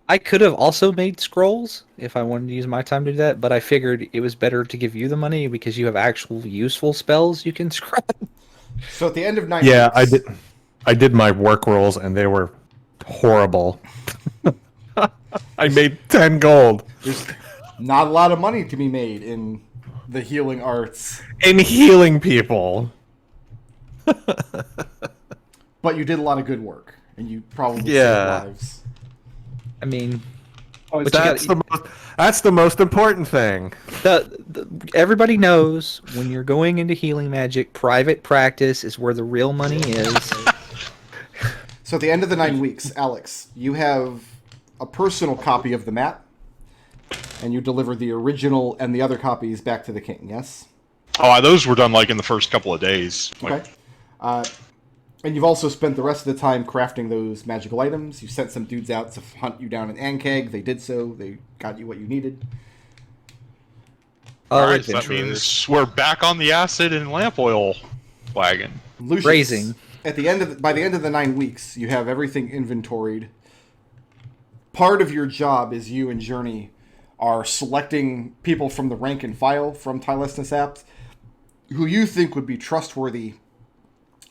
I could have also made scrolls if I wanted to use my time to do that, but I figured it was better to give you the money because you have actual useful spells you can scrap. So at the end of 9 Yeah, weeks... I did my work rolls, and they were horrible. I made 10 gold. There's not a lot of money to be made in the healing arts. In healing people. But you did a lot of good work, and you probably Yeah. saved lives. I mean, Always But you That's the most important thing. everybody knows when you're going into healing magic, private practice is where the real money is. So at the end of the 9 weeks, Alex, you have a personal copy of the map, and you deliver the original and the other copies back to the king, yes? Oh, those were done like in the first couple of days. Like, Okay. And you've also spent the rest of the time crafting those magical items. You sent some dudes out to hunt you down in Ankeg. They did so. They got you what you needed. Alright, so that means we're back on the acid and lamp oil wagon. Lucius, Raising. At the end of by the end of the 9 weeks, you have everything inventoried. Part of your job is you and Journey are selecting people from the rank and file from Tilesnus Apps who you think would be trustworthy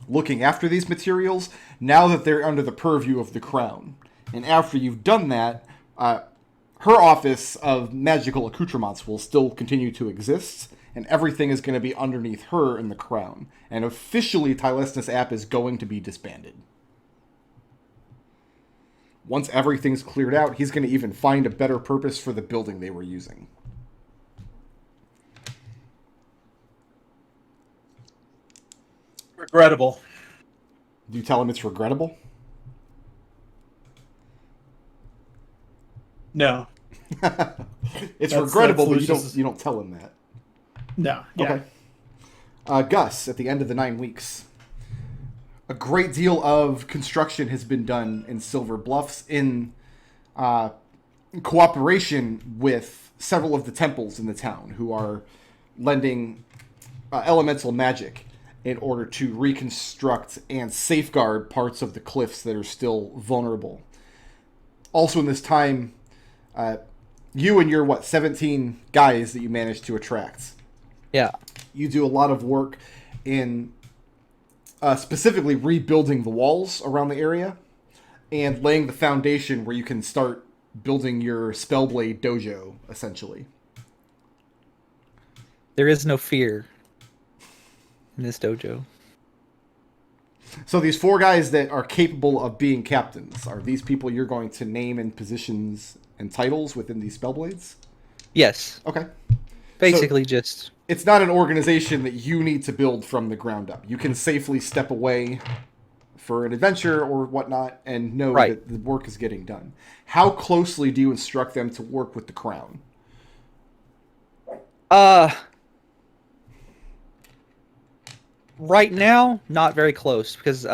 looking after these materials now that they're under the purview of the crown. And after you've done that, her office of magical accoutrements will still continue to exist, and everything is going to be underneath her in the crown. And officially, Tilesnus App is going to be disbanded. Once everything's cleared out, he's going to even find a better purpose for the building they were using. Regrettable. Do you tell him it's regrettable? No. It's That's regrettable, but Lucius's- you don't tell him that. No. Yeah. Okay. Gus, at the end of the 9 weeks, a great deal of construction has been done in Silver Bluffs in cooperation with several of the temples in the town who are lending elemental magic in order to reconstruct and safeguard parts of the cliffs that are still vulnerable. Also in this time, you and your, 17 guys that you managed to attract, Yeah. you do a lot of work in specifically rebuilding the walls around the area and laying the foundation where you can start building your Spellblade dojo, essentially. There is no fear in this dojo. So these 4 guys that are capable of being captains, are these people you're going to name in positions and titles within these Spellblades? Yes. Okay. Basically just... It's not an organization that you need to build from the ground up. You can safely step away for an adventure or whatnot and know that the work is getting done. How closely do you instruct them to work with the crown? Right now, not very close because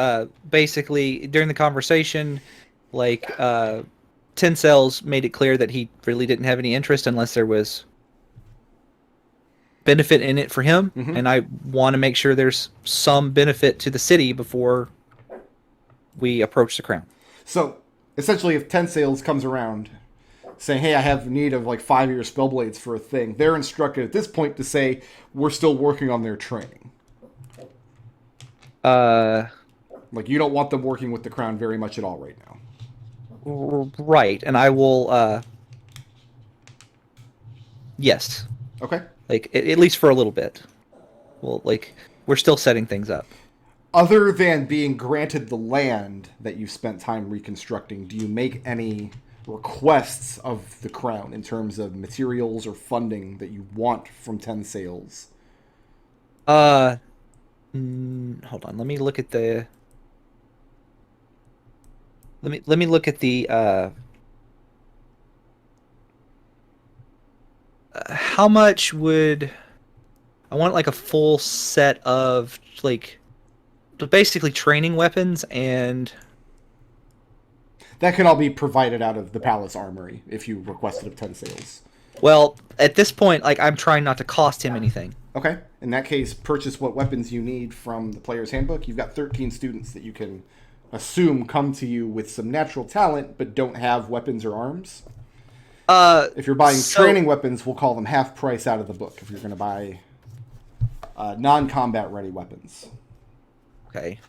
basically during the conversation, like 10 Cells made it clear that he really didn't have any interest unless there was benefit in it for him, and I want to make sure there's some benefit to the city before we approach the crown. So, essentially, if 10 Sales comes around saying, hey, I have need of like 5-year Spellblades for a thing, they're instructed at this point to say, we're still working on their training. Like, you don't want them working with the crown very much at all right now. Right, and I will, yes. Okay. Like, at least for a little bit. Well, like, we're still setting things up. Other than being granted the land that you spent time reconstructing, do you make any requests of the crown in terms of materials or funding that you want from 10 Sales? Hold on. Let me look at the. Let me look at the. How much would I want? Like a full set of like, basically training weapons and. That can all be provided out of the palace armory if you requested of 10 Sales. Well, at this point, like I'm trying not to cost him anything. Okay. In that case, purchase what weapons you need from the player's handbook. You've got 13 students that you can assume come to you with some natural talent but don't have weapons or arms. If you're buying training weapons, we'll call them half price out of the book if you're going to buy non-combat ready weapons. Okay.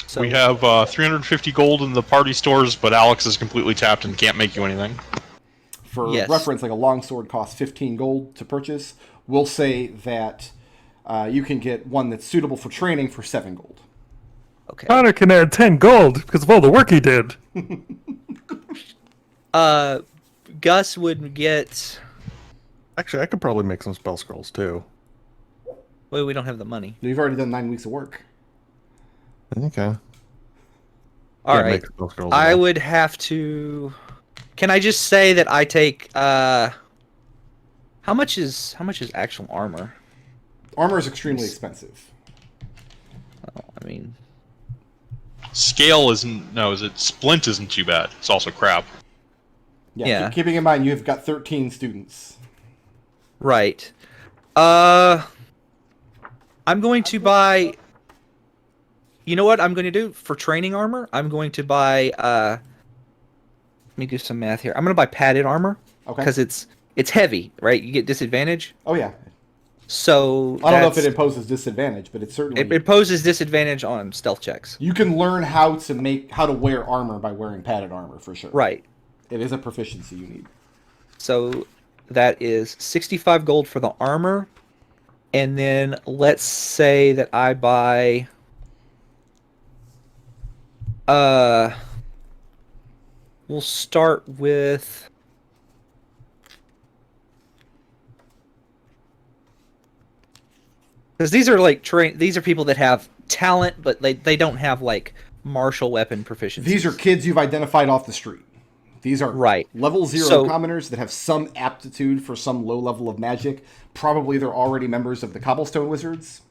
So, We have 350 gold in the party stores, but Alex is completely tapped and can't make you anything. For Yes. reference, like a longsword costs 15 gold to purchase. We'll say that you can get one that's suitable for training for 7 gold. okay. Connor can add 10 gold because of all the work he did. Gus would get. Actually, I could probably make some spell scrolls too. Well, we don't have the money. You've already done 9 weeks of work. Okay. All Yeah, right. make spell scrolls I as well. would have to. Can I just say that I take? How much is actual armor? Armor is extremely expensive. I mean, Scale isn't... No, is it... Splint isn't too bad. It's also crap. Yeah. Keeping in mind you've got 13 students. right. I'm going to buy. You know what I'm going to do for training armor? I'm going to buy. Let me do some math here. I'm going to buy padded armor Okay. because it's heavy, right? You get disadvantage. Oh yeah. So I don't know if it imposes disadvantage, but it certainly it poses disadvantage on stealth checks. you can learn how to wear armor by wearing padded armor for sure. Right. It is a proficiency you need. So that is 65 gold for the armor. And then let's say that I buy we'll start with because these are like these are people that have talent but they don't have like martial weapon proficiency. These are kids you've identified off the street. These are Right. level 0 So- commoners that have some aptitude for some low level of magic. Probably they're already members of the Cobblestone Wizards.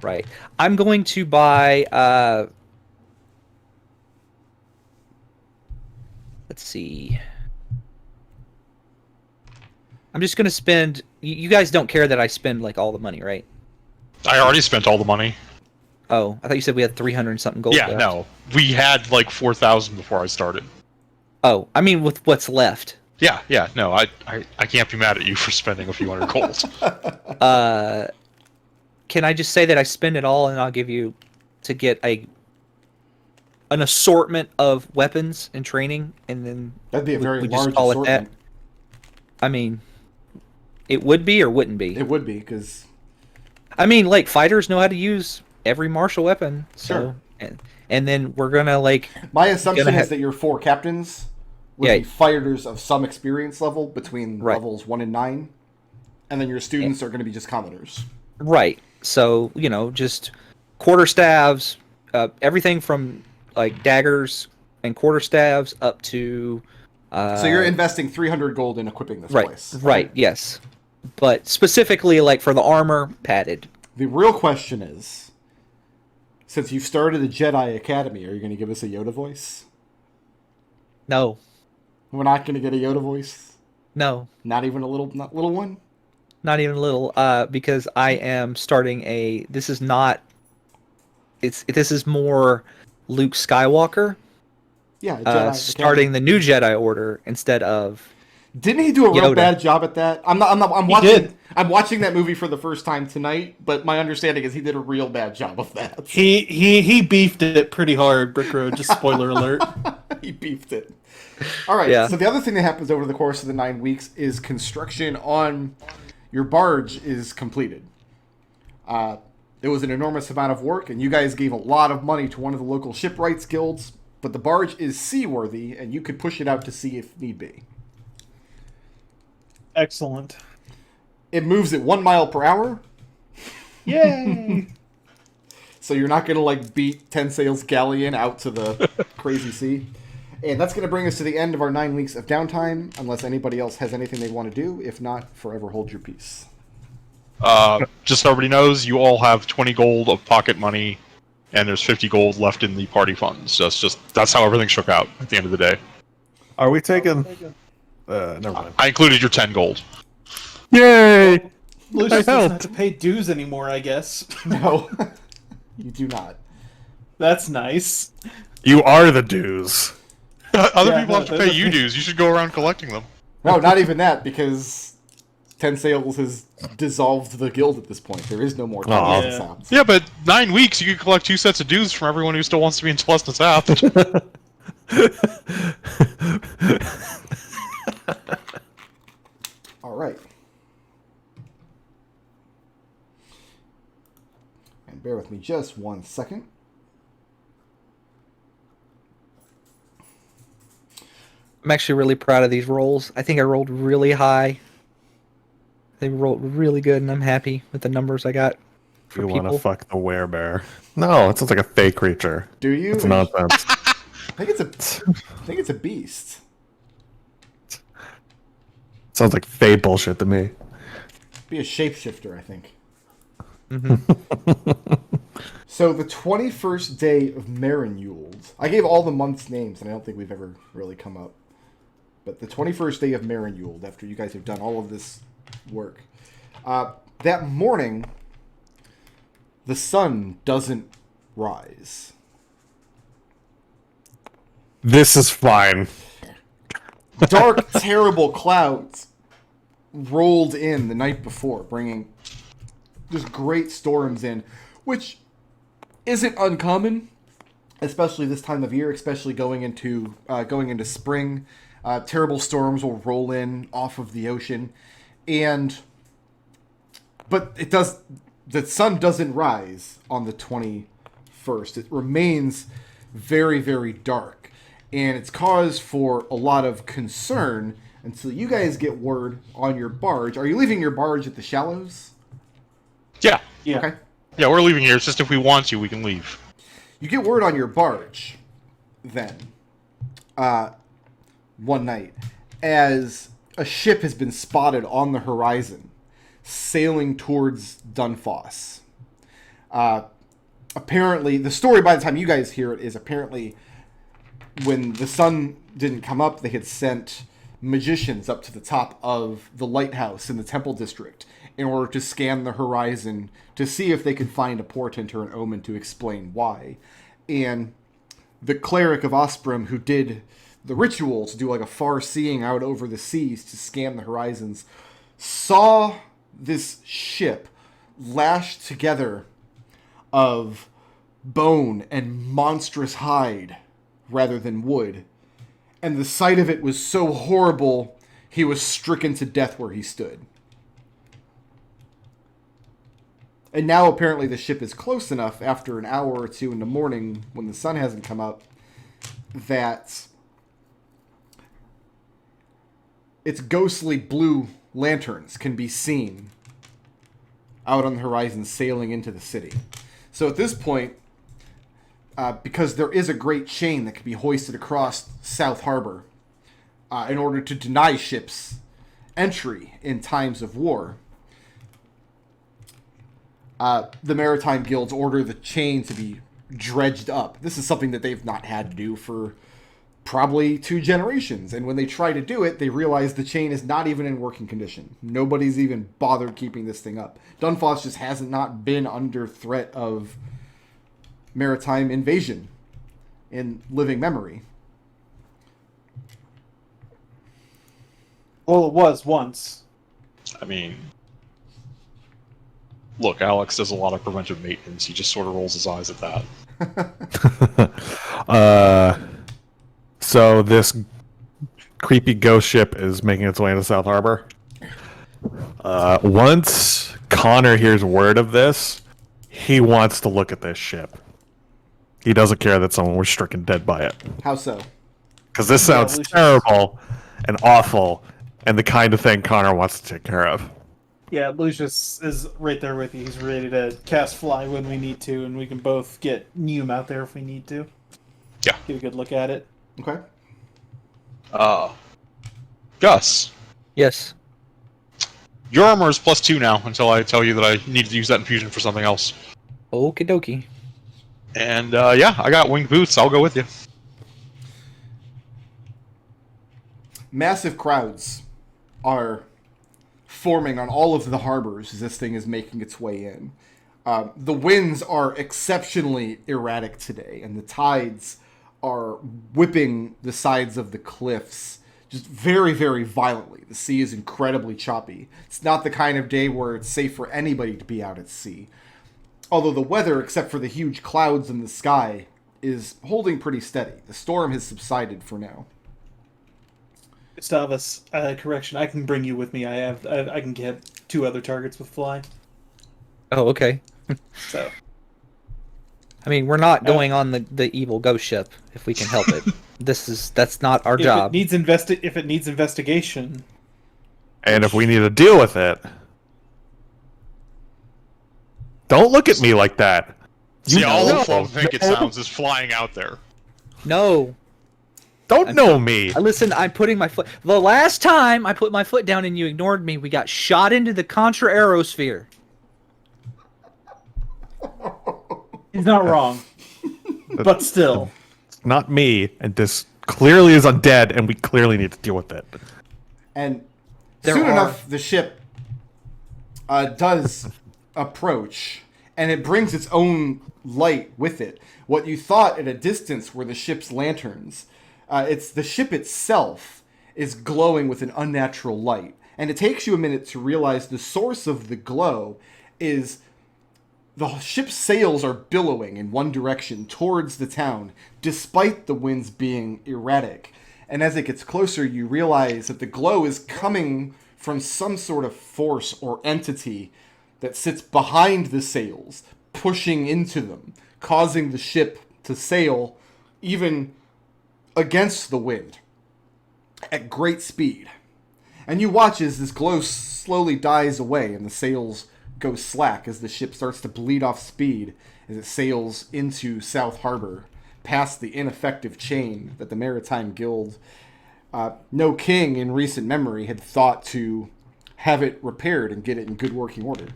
Right. I'm going to buy let's see. I'm just going to spend you guys don't care that I spend like all the money, right? I already spent all the money. Oh, I thought you said we had 300 and something gold. Yeah, left. no. We had like 4,000 before I started. Oh, I mean with what's left. Yeah, no, I can't be mad at you for spending a few hundred gold. Can I just say that I spend it all and I'll give you to get an assortment of weapons and training and then That'd be a very we just large call it assortment. that? I mean, it would be or wouldn't be. It would be because I mean, like fighters know how to use every martial weapon. So, Sure. and then we're gonna like my assumption Gonna is have- that your 4 captains would Yeah. be fighters of some experience level between Right. levels 1 and 9, and then your students are going to be just commoners. right. So just quarterstaves, everything from like daggers and quarterstaves up to. So you're investing 300 gold in equipping this Right. place. Right. Yes. But specifically, like for the armor, padded. The real question is, since you've started a Jedi Academy, are you going to give us a Yoda voice? No, We're not going to get a Yoda voice? no, Not even a little one? not even a little. Because I am starting a. This is not. This is more Luke Skywalker. Yeah, a Jedi starting the new Jedi Order instead of. Didn't he do a real Yoda. bad job at that? I'm did. watching that movie for the first time tonight, but my understanding is he did a real bad job of that. He beefed it pretty hard, Brick Road. Just spoiler alert. He beefed it. All right. Yeah. So the other thing that happens over the course of the 9 weeks is construction on your barge is completed. It was an enormous amount of work, and you guys gave a lot of money to one of the local shipwrights guilds, but the barge is seaworthy, and you could push it out to sea if need be. Excellent. It moves at 1 mile per hour, Yay! so you're not going to beat 10 Sails Galleon out to the crazy sea. And that's going to bring us to the end of our 9 weeks of downtime, unless anybody else has anything they want to do. If not, forever hold your peace. Just so everybody knows, you all have 20 gold of pocket money, and there's 50 gold left in the party funds. That's how everything shook out at the end of the day. Are we taking? Never mind. I included your 10 gold. Yay! Lucius I doesn't helped. have to pay dues anymore, I guess. No, you do not. That's nice. You are the dues. Other Yeah, people have to no, pay you dues. You should go around collecting them. No, not even that, because 10 Sails has dissolved the guild at this point. There is no more 10 Aw. Sails Yeah. Sounds. Yeah, but 9 weeks, you could collect 2 sets of dues from everyone who still wants to be in Celestin's Aft. All right. And bear with me just 1 second. I'm actually really proud of these rolls. I think I rolled really high. They rolled really good, and I'm happy with the numbers I got for You want to people. fuck the werebear? No, it sounds like a fake creature. Do you? It's nonsense. I think it's a beast. Sounds like fey bullshit to me. Be a shapeshifter, I think. Mm-hmm. So the 21st day of Marinyuld. I gave all the months names, and I don't think we've ever really come up. But the 21st day of Marinyuld, after you guys have done all of this work. That morning, the sun doesn't rise. This is fine. Dark, terrible clouds rolled in the night before, bringing just great storms in, which isn't uncommon, especially this time of year, especially going into spring. Terrible storms will roll in off of the ocean, but the sun doesn't rise on the 21st. It remains very, very dark, and it's cause for a lot of concern until you guys get word on your barge. Are you leaving your barge at the shallows? Yeah. Yeah. Okay. Yeah, we're leaving here. It's just if we want to, we can leave. You get word on your barge, then, one night, as a ship has been spotted on the horizon, sailing towards Dunfoss. Apparently, the story by the time you guys hear it is apparently when the sun didn't come up, they had sent magicians up to the top of the lighthouse in the Temple District in order to scan the horizon to see if they could find a portent or an omen to explain why. And the cleric of Osprim, who did the ritual to do like a far-seeing out over the seas to scan the horizons, saw this ship lashed together of bone and monstrous hide rather than wood. And the sight of it was so horrible, he was stricken to death where he stood. And now apparently the ship is close enough after an hour or two in the morning when the sun hasn't come up that its ghostly blue lanterns can be seen out on the horizon sailing into the city. So at this point, because there is a great chain that can be hoisted across South Harbor in order to deny ships entry in times of war, the Maritime Guilds order the chain to be dredged up. This is something that they've not had to do for probably 2 generations. And when they try to do it, they realize the chain is not even in working condition. Nobody's even bothered keeping this thing up. Dunfoss just hasn't not been under threat of maritime invasion in living memory. Well, it was once. I mean, look, Alex does a lot of preventive maintenance. He just sort of rolls his eyes at that. So this creepy ghost ship is making its way into South Harbor. Once Connor hears word of this, he wants to look at this ship. He doesn't care that someone was stricken dead by it. How so? Because this sounds terrible and awful, and the kind of thing Connor wants to take care of. Yeah, Lucius is right there with you. He's ready to cast fly when we need to, and we can both get Gnome out there if we need to. Yeah. Get a good look at it. Okay. Gus, Yes. your armor is +2 now until I tell you that I need to use that infusion for something else. Okie dokie. And yeah, I got winged boots. I'll go with you. Massive crowds are forming on all of the harbors as this thing is making its way in. The winds are exceptionally erratic today, and the tides are whipping the sides of the cliffs just very, very violently. The sea is incredibly choppy. It's not the kind of day where it's safe for anybody to be out at sea. Although the weather, except for the huge clouds in the sky, is holding pretty steady. The storm has subsided for now. Gustavus, correction. I can bring you with me. I can get 2 other targets with fly. Oh, okay. So. I mean, we're not going on the evil ghost ship if we can help it. That's not our job. If it needs investigation. And if we need to deal with it, don't look at me like that. See, all know. the folk think it sounds is flying out there. No. Don't know me. Listen, I'm putting my foot. The last time I put my foot down and you ignored me, we got shot into the contra aerosphere. He's not wrong. But still. It's not me, and this clearly is undead, and we clearly need to deal with it. And soon enough, the ship does approach, and it brings its own light with it. What you thought at a distance were the ship's lanterns. It's the ship itself is glowing with an unnatural light. And it takes you a minute to realize the source of the glow is the ship's sails are billowing in one direction towards the town, despite the winds being erratic. And as it gets closer, you realize that the glow is coming from some sort of force or entity that sits behind the sails, pushing into them, causing the ship to sail even against the wind at great speed. And you watch as this glow slowly dies away and the sails go slack as the ship starts to bleed off speed as it sails into South Harbor, past the ineffective chain that the Maritime Guild, no king in recent memory, had thought to have it repaired and get it in good working order.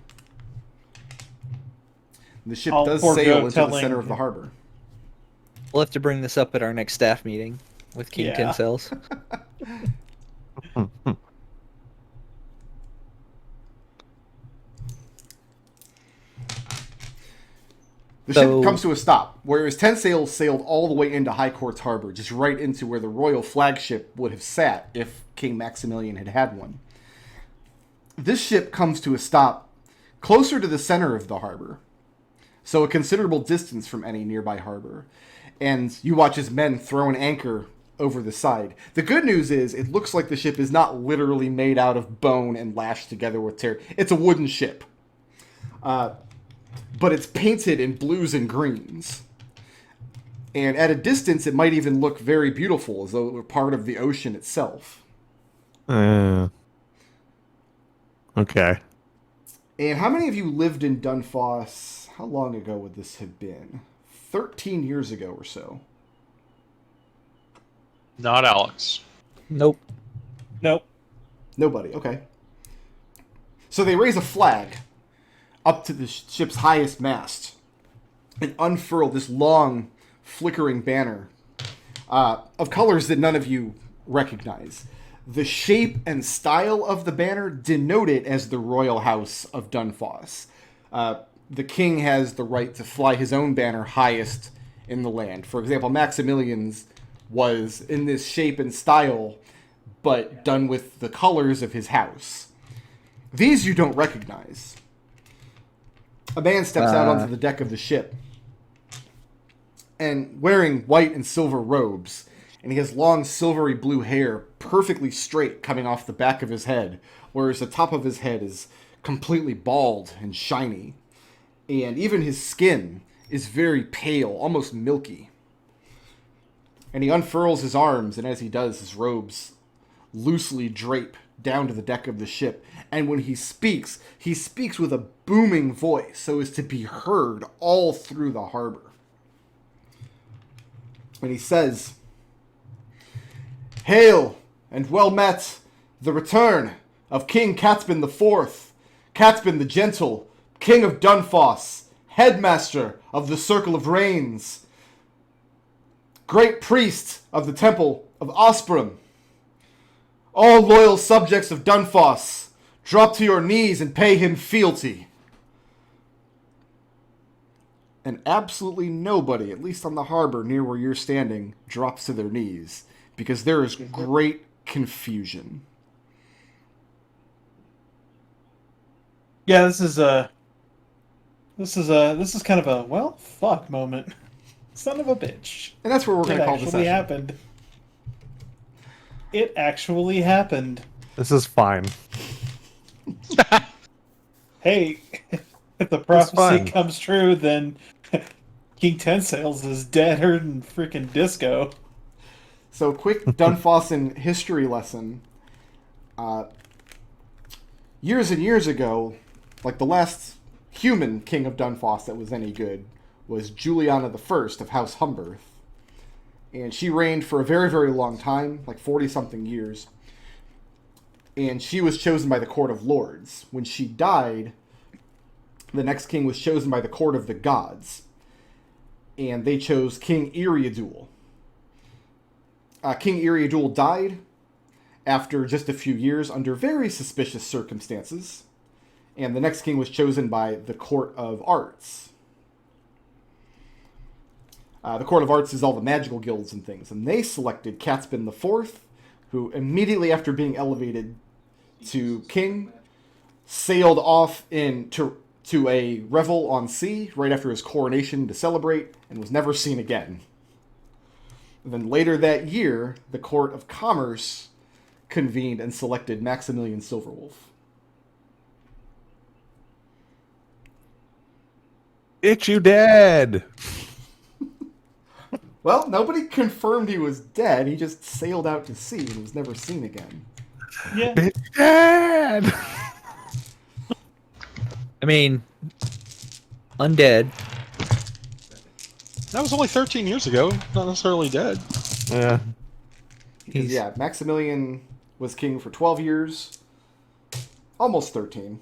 The ship does sail into the center of the harbor. We'll have to bring this up at our next staff meeting with King Tinsels. The ship comes to a stop, whereas 10 sails sailed all the way into High Court's harbor, just right into where the royal flagship would have sat if King Maximilian had had one. This ship comes to a stop closer to the center of the harbor, so a considerable distance from any nearby harbor, and you watch as men throw an anchor over the side. The good news is, it looks like the ship is not literally made out of bone and lashed together with tear. It's a wooden ship. But it's painted in blues and greens. And at a distance, it might even look very beautiful, as though it were part of the ocean itself. Okay. And how many of you lived in Dunfoss? How long ago would this have been? 13 years ago or so. Not Alex. Nope. Nope. Nobody, okay. So they raise a flag up to the ship's highest mast and unfurl this long, flickering banner of colors that none of you recognize. The shape and style of the banner denote it as the royal house of Dunfoss. The king has the right to fly his own banner highest in the land. For example, Maximilian's was in this shape and style, but done with the colors of his house. These you don't recognize. A man steps out onto the deck of the ship, and wearing white and silver robes, and he has long silvery blue hair, perfectly straight, coming off the back of his head, whereas the top of his head is completely bald and shiny. And even his skin is very pale, almost milky. And he unfurls his arms, and as he does, his robes loosely drape down to the deck of the ship. And when he speaks with a booming voice so as to be heard all through the harbor. And he says, "Hail and well met the return of King Catsbin IV, Catsbin the Gentle, King of Dunfoss, Headmaster of the Circle of Rains, Great Priest of the Temple of Osprum. All loyal subjects of Dunfoss, drop to your knees and pay him fealty." And absolutely nobody, at least on the harbor near where you're standing, drops to their knees, because there is great confusion. Yeah, this is kind of a well, fuck moment. Son of a bitch. And that's what we're going to call It the actually session. happened. It actually happened. This is fine. Hey, if the prophecy comes true, then King Ten Sails is deader than freaking disco. So, quick Dunfossin history lesson. Years and years ago, like the last human king of Dunfoss that was any good was Juliana I of House Humberth. And she reigned for a very, very long time, like 40-something years. And she was chosen by the Court of Lords. When she died, the next king was chosen by the Court of the Gods. And they chose King Eriadul. King Eriadul died after just a few years under very suspicious circumstances. And the next king was chosen by the Court of Arts. The Court of Arts is all the magical guilds and things. And they selected Catsbin IV, who immediately after being elevated to king, sailed off to a revel on sea right after his coronation to celebrate, and was never seen again. And then later that year, the Court of Commerce convened and selected Maximilian Silverwolf. It's you dead. Well, nobody confirmed he was dead. He just sailed out to sea and was never seen again. Yeah. It's dead. I mean, undead. That was only 13 years ago. Not necessarily dead. Yeah. Because, yeah, Maximilian was king for 12 years. Almost 13.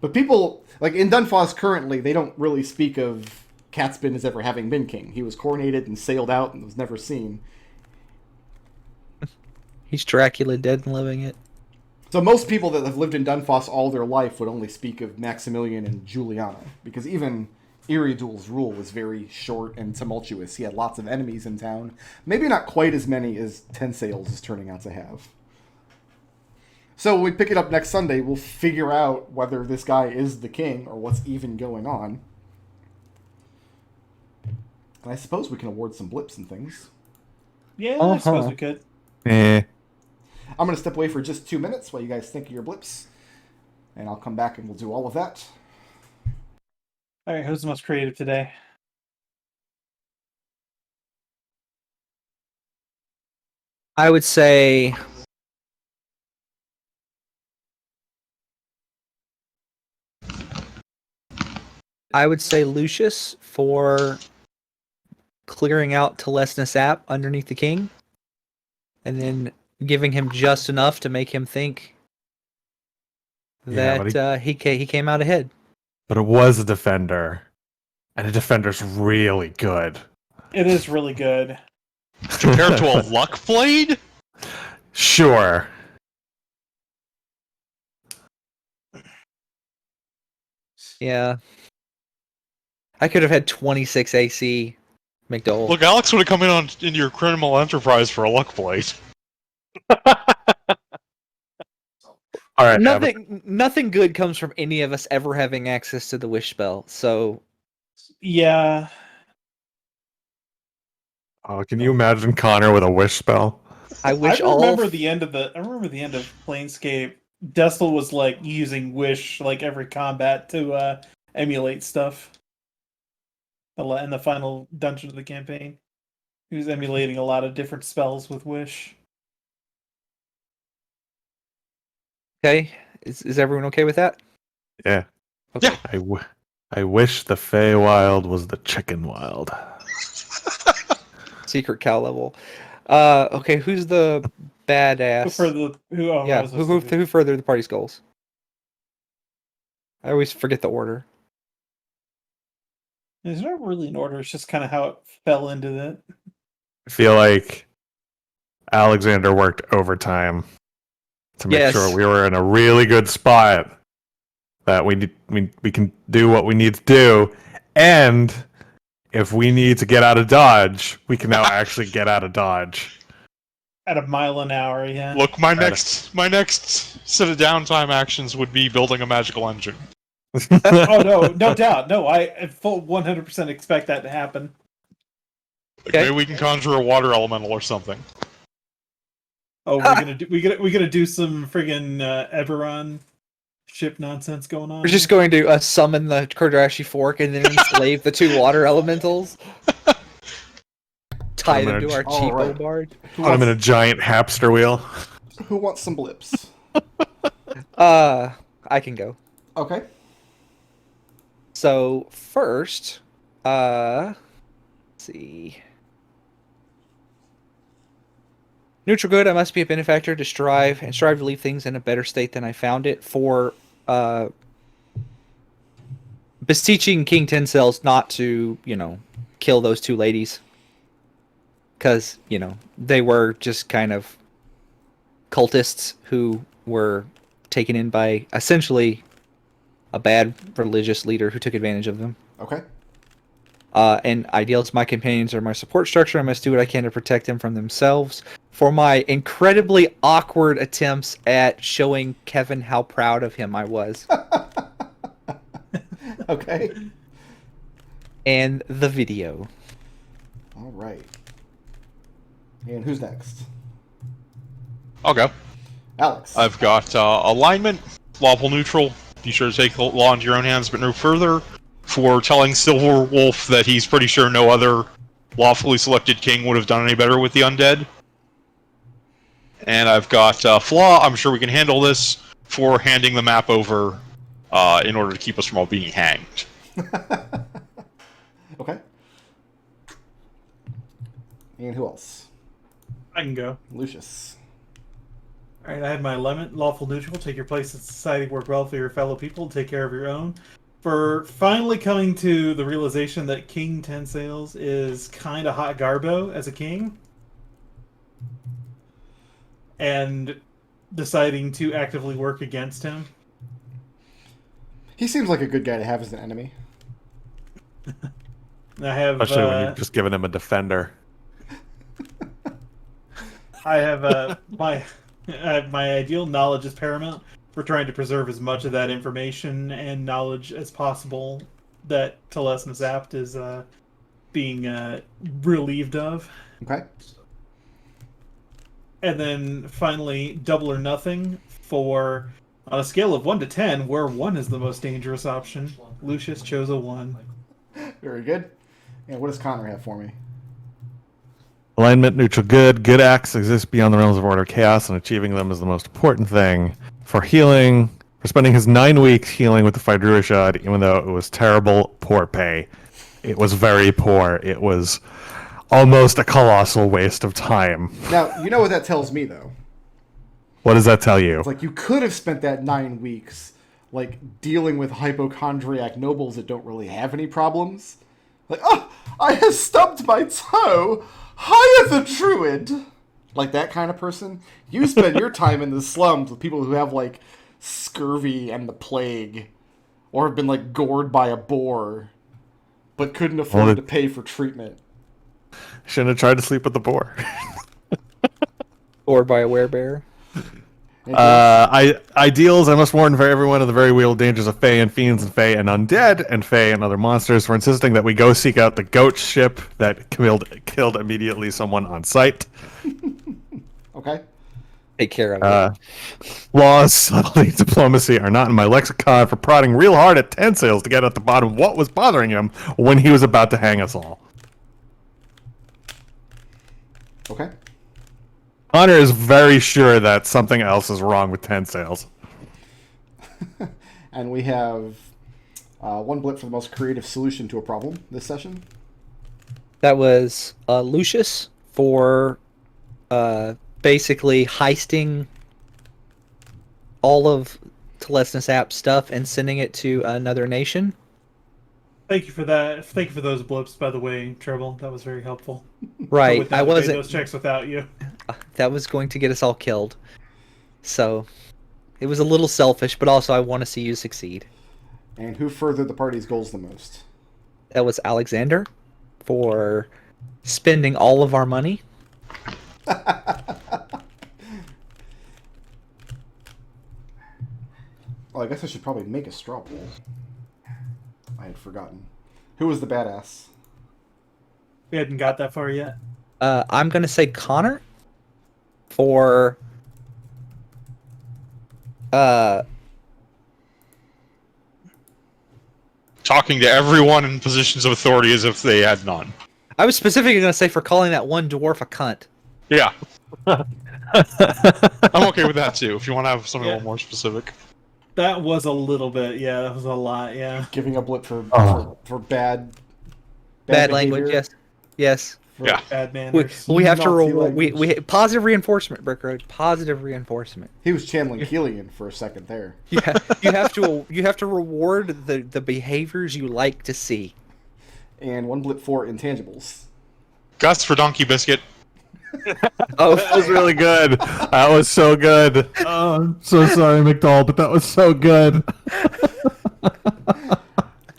But people, like in Dunfoss currently, they don't really speak of Catsbin as ever having been king. He was coronated and sailed out and was never seen. He's Dracula, dead and living it. So most people that have lived in Dunfoss all their life would only speak of Maximilian and Juliana, because even Eriadul's rule was very short and tumultuous. He had lots of enemies in town. Maybe not quite as many as Ten Sails is turning out to have. So when we pick it up next Sunday, we'll figure out whether this guy is the king or what's even going on. And I suppose we can award some blips and things. Yeah, I suppose we could. Eh. I'm going to step away for just 2 minutes while you guys think of your blips. And I'll come back and we'll do all of that. All right, who's the most creative today? I would say Lucius for clearing out Telesna Sap underneath the king, and then giving him just enough to make him think Yeah, that he came out ahead. But it was a defender, and a defender's really good. It is really good. Compared to a luck blade? Sure. Yeah. I could have had 26 AC McDohl. Look, Alex would have come into your criminal enterprise for a luck blade. All right. Nothing good comes from any of us ever having access to the wish spell. So Yeah. Oh, can you imagine Connor with a wish spell? I wish I remember the end of Planescape. Destil was like using wish like every combat to emulate stuff. In the final dungeon of the campaign, he was emulating a lot of different spells with wish. Okay, is everyone okay with that? Yeah. Okay. Yeah. I wish the Feywild was the chicken wild. Secret cow level. Okay, who's the badass? Who furthered the party's goals? I always forget the order. There's not really an order. It's just kind of how it fell into that. I feel like Alexander worked overtime to make sure we were in a really good spot, that we can do what we need to do, and if we need to get out of Dodge, we can now actually get out of Dodge. At a mile an hour, yeah. Look, my next set of downtime actions would be building a magical engine. Oh no doubt. No, I full 100% expect that to happen. Okay. Maybe we can conjure a water elemental or something. Oh, we're gonna do some friggin' Eberron ship nonsense going on. We're just going to summon the Kordrashi fork and then enslave the two water elementals. Tie them to our cheapo bard. Put them in a giant hamster wheel. Who wants some blips? I can go. Okay. So first, let's see. Neutral good. I must be a benefactor to strive to leave things in a better state than I found it. For beseeching King Tencells not to, kill those two ladies, because they were just kind of cultists who were taken in by essentially a bad religious leader who took advantage of them. Okay. And ideals, my companions are my support structure. I must do what I can to protect them from themselves. For my incredibly awkward attempts at showing Kevin how proud of him I was. Okay. And the video. All right. And who's next? I'll go. Alex. I've got alignment, lawful neutral. Be sure to take the law into your own hands, but no further. For telling Silver Wolf that he's pretty sure no other lawfully selected king would have done any better with the undead. And I've got Flaw. I'm sure we can handle this, for handing the map over in order to keep us from all being hanged. Okay. And who else? I can go. Lucius. Alright, I had my alignment, lawful neutral, take your place in society, work well for your fellow people, take care of your own. For finally coming to the realization that King Tencells is kind of hot garbo as a king, and deciding to actively work against him. He seems like a good guy to have as an enemy. I have, especially when you've just given him a defender. I have my ideal knowledge is paramount. We're trying to preserve as much of that information and knowledge as possible that Telesmus Apt is being relieved of. Okay. And then finally, double or nothing for, on a scale of 1 to 10, where 1 is the most dangerous option. Lucius chose a 1. Very good. And what does Connor have for me? Alignment, neutral good. Good acts exist beyond the realms of order chaos, and achieving them is the most important thing. For healing, for spending his 9 weeks healing with the Fidruishad, even though it was terrible, poor pay. It was very poor. It was almost a colossal waste of time. Now, you know what that tells me, though? What does that tell you? It's like you could have spent that 9 weeks like dealing with hypochondriac nobles that don't really have any problems. Like, oh, I have stubbed my toe. Hire the druid. Like that kind of person. You spend your time in the slums with people who have like scurvy and the plague, or have been like gored by a boar, but couldn't afford to pay for treatment. Shouldn't have tried to sleep with the boar. Or by a werebear. Ideals, I must warn for everyone of the very real dangers of Fae and Fiends and Fae and Undead and Fae and other monsters for insisting that we go seek out the goat ship that killed immediately someone on sight. Okay. Take care of it. Laws, subtlety, diplomacy are not in my lexicon for prodding real hard at Tensales to get at the bottom of what was bothering him when he was about to hang us all. Okay. Connor is very sure that something else is wrong with Tensales. And we have one blip for the most creative solution to a problem this session. That was Lucius for basically heisting all of Telesnus app stuff and sending it to another nation. Thank you for that. Thank you for those blips, by the way, Treble. That was very helpful. Right, I made wasn't. those checks without you. That was going to get us all killed. So it was a little selfish, but also I want to see you succeed. And who furthered the party's goals the most? That was Alexander for spending all of our money. Oh, I guess I should probably make a straw poll. I had forgotten. Who was the badass? We hadn't got that far yet. I'm going to say Connor for Talking to everyone in positions of authority as if they had none. I was specifically going to say for calling that one dwarf a cunt. Yeah. I'm okay with that too, if you want to have something a little more specific. That was a little bit, yeah, that was a lot, yeah. Giving a blip for Bad behavior? language, yes. Yes. Yeah. Bad manners. We have to Naughty reward. We language. positive reinforcement, Brickroad. Positive reinforcement. He was channeling Killian for a second there. Yeah, you have to reward the behaviors you like to see. And one blip for intangibles. Gus for Donkey Biscuit. Oh, That was really good. That was so good. Oh, I'm so sorry, McDohl, but that was so good.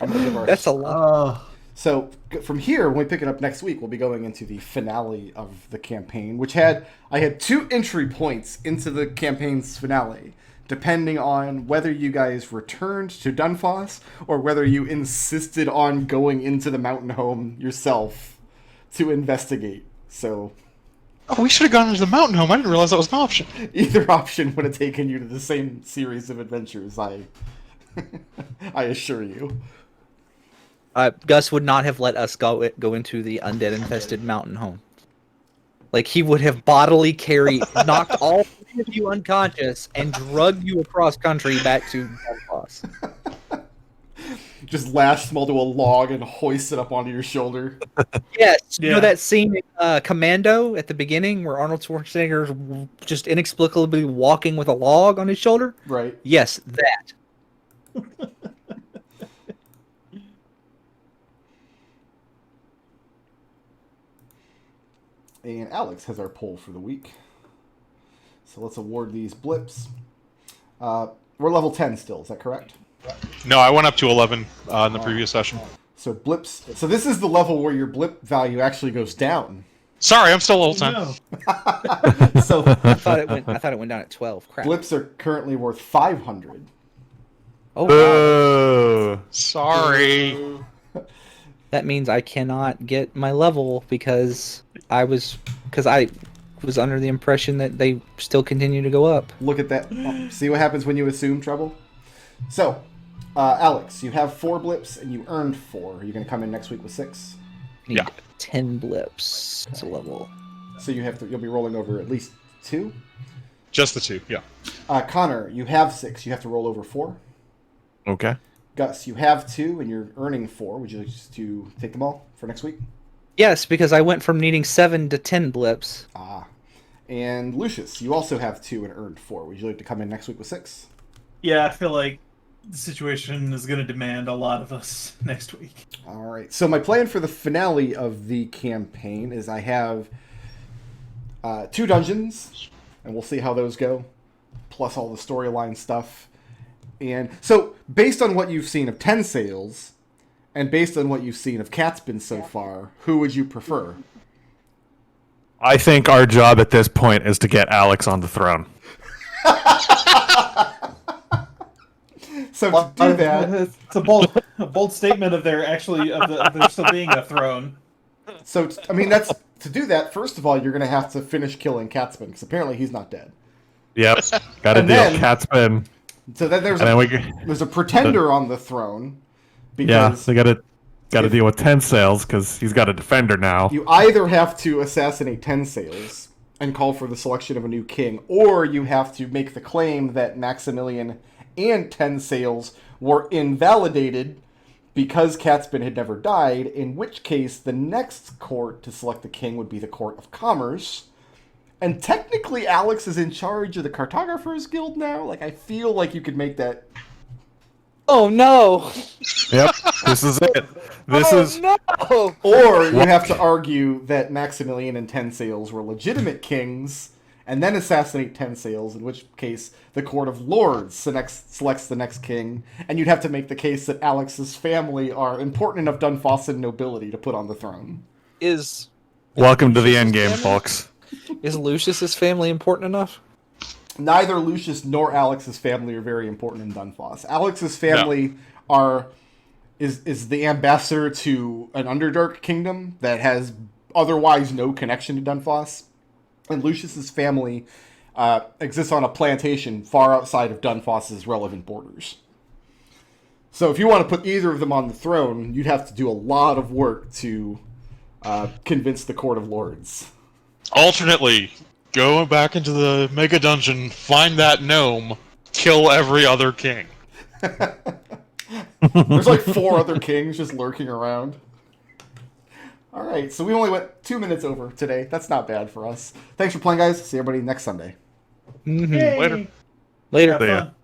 I'm gonna give our- that's a lot. So from here, when we pick it up next week, we'll be going into the finale of the campaign, which I had 2 entry points into the campaign's finale, depending on whether you guys returned to Dunfoss or whether you insisted on going into the mountain home yourself to investigate. So Oh, we should have gone into the mountain home. I didn't realize that was an option. either option would have taken you to the same series of adventures, I assure you. Gus would not have let us go into the undead infested mountain home. Like he would have bodily knocked all 3 of you unconscious and drugged you across country back to Dunfoss. Just lash them all to a log and hoist it up onto your shoulder. Yes, you Yeah. know that scene in Commando at the beginning where Arnold Schwarzenegger's just inexplicably walking with a log on his shoulder? Right. Yes, that. And Alex has our poll for the week. So let's award these blips. We're level 10 still, is that correct? No, I went up to 11 in the previous session. So blips. So this is the level where your blip value actually goes down. Sorry, I'm still level 10. No. So I thought it went down at 12. Crap. blips are currently worth 500. Oh wow. Boo. Sorry. That means I cannot get my level because I was under the impression that they still continue to go up. Look at that. Oh, see what happens when you assume Treble? So, Alex, you have 4 blips and you earned 4. Are you going to come in next week with 6? Need Yeah. 10 blips to level. So you'll be rolling over at least 2. Just the 2, yeah. Connor, you have 6. You have to roll over 4. Okay. Gus, you have 2 and you're earning 4. Would you like to take them all for next week? Yes, because I went from needing 7 to 10 blips. Ah. And Lucius, you also have 2 and earned 4. Would you like to come in next week with 6? Yeah, I feel like the situation is going to demand a lot of us next week. All right. So my plan for the finale of the campaign is I have 2 dungeons, and we'll see how those go, plus all the storyline stuff. And so, based on what you've seen of 10 Sales, and based on what you've seen of Catspin so far, who would you prefer? I think our job at this point is to get Alex on the throne. So to do that, It's a bold statement of there actually of there still being a throne. so I mean that's to do that. First of all, you're going to have to finish killing Catspin because apparently he's not dead. Yep, got to And deal then- Catspin. So then there's And then there's a pretender on the throne yeah, because they got to deal with 10 Sales because he's got a defender now. you either have to assassinate 10 Sales and call for the selection of a new king, or you have to make the claim that Maximilian and 10 Sales were invalidated because Catspin had never died, in which case the next court to select the king would be the Court of Commerce. And technically Alex is in charge of the Cartographers Guild now. Like, I feel like you could make that... Oh no! Yep, this is it. This is no! Or you have to argue that Maximilian and 10 Sales were legitimate kings, and then assassinate 10 Sales, in which case the Court of Lords selects the next king, and you'd have to make the case that Alex's family are important enough Dunfawson nobility to put on the throne. welcome to the end game, folks. Is Lucius's family important enough? Neither Lucius nor Alex's family are very important in Dunfoss. Alex's family is the ambassador to an Underdark kingdom that has otherwise no connection to Dunfoss. And Lucius's family exists on a plantation far outside of Dunfoss's relevant borders. So if you want to put either of them on the throne, you'd have to do a lot of work to convince the Court of Lords. Alternately, go back into the mega dungeon, find that gnome, kill every other king. There's like 4 other kings just lurking around. Alright, so we only went 2 minutes over today. That's not bad for us. Thanks for playing, guys. See everybody next Sunday. Mm-hmm. Yay! Later. Later. Have See ya. fun.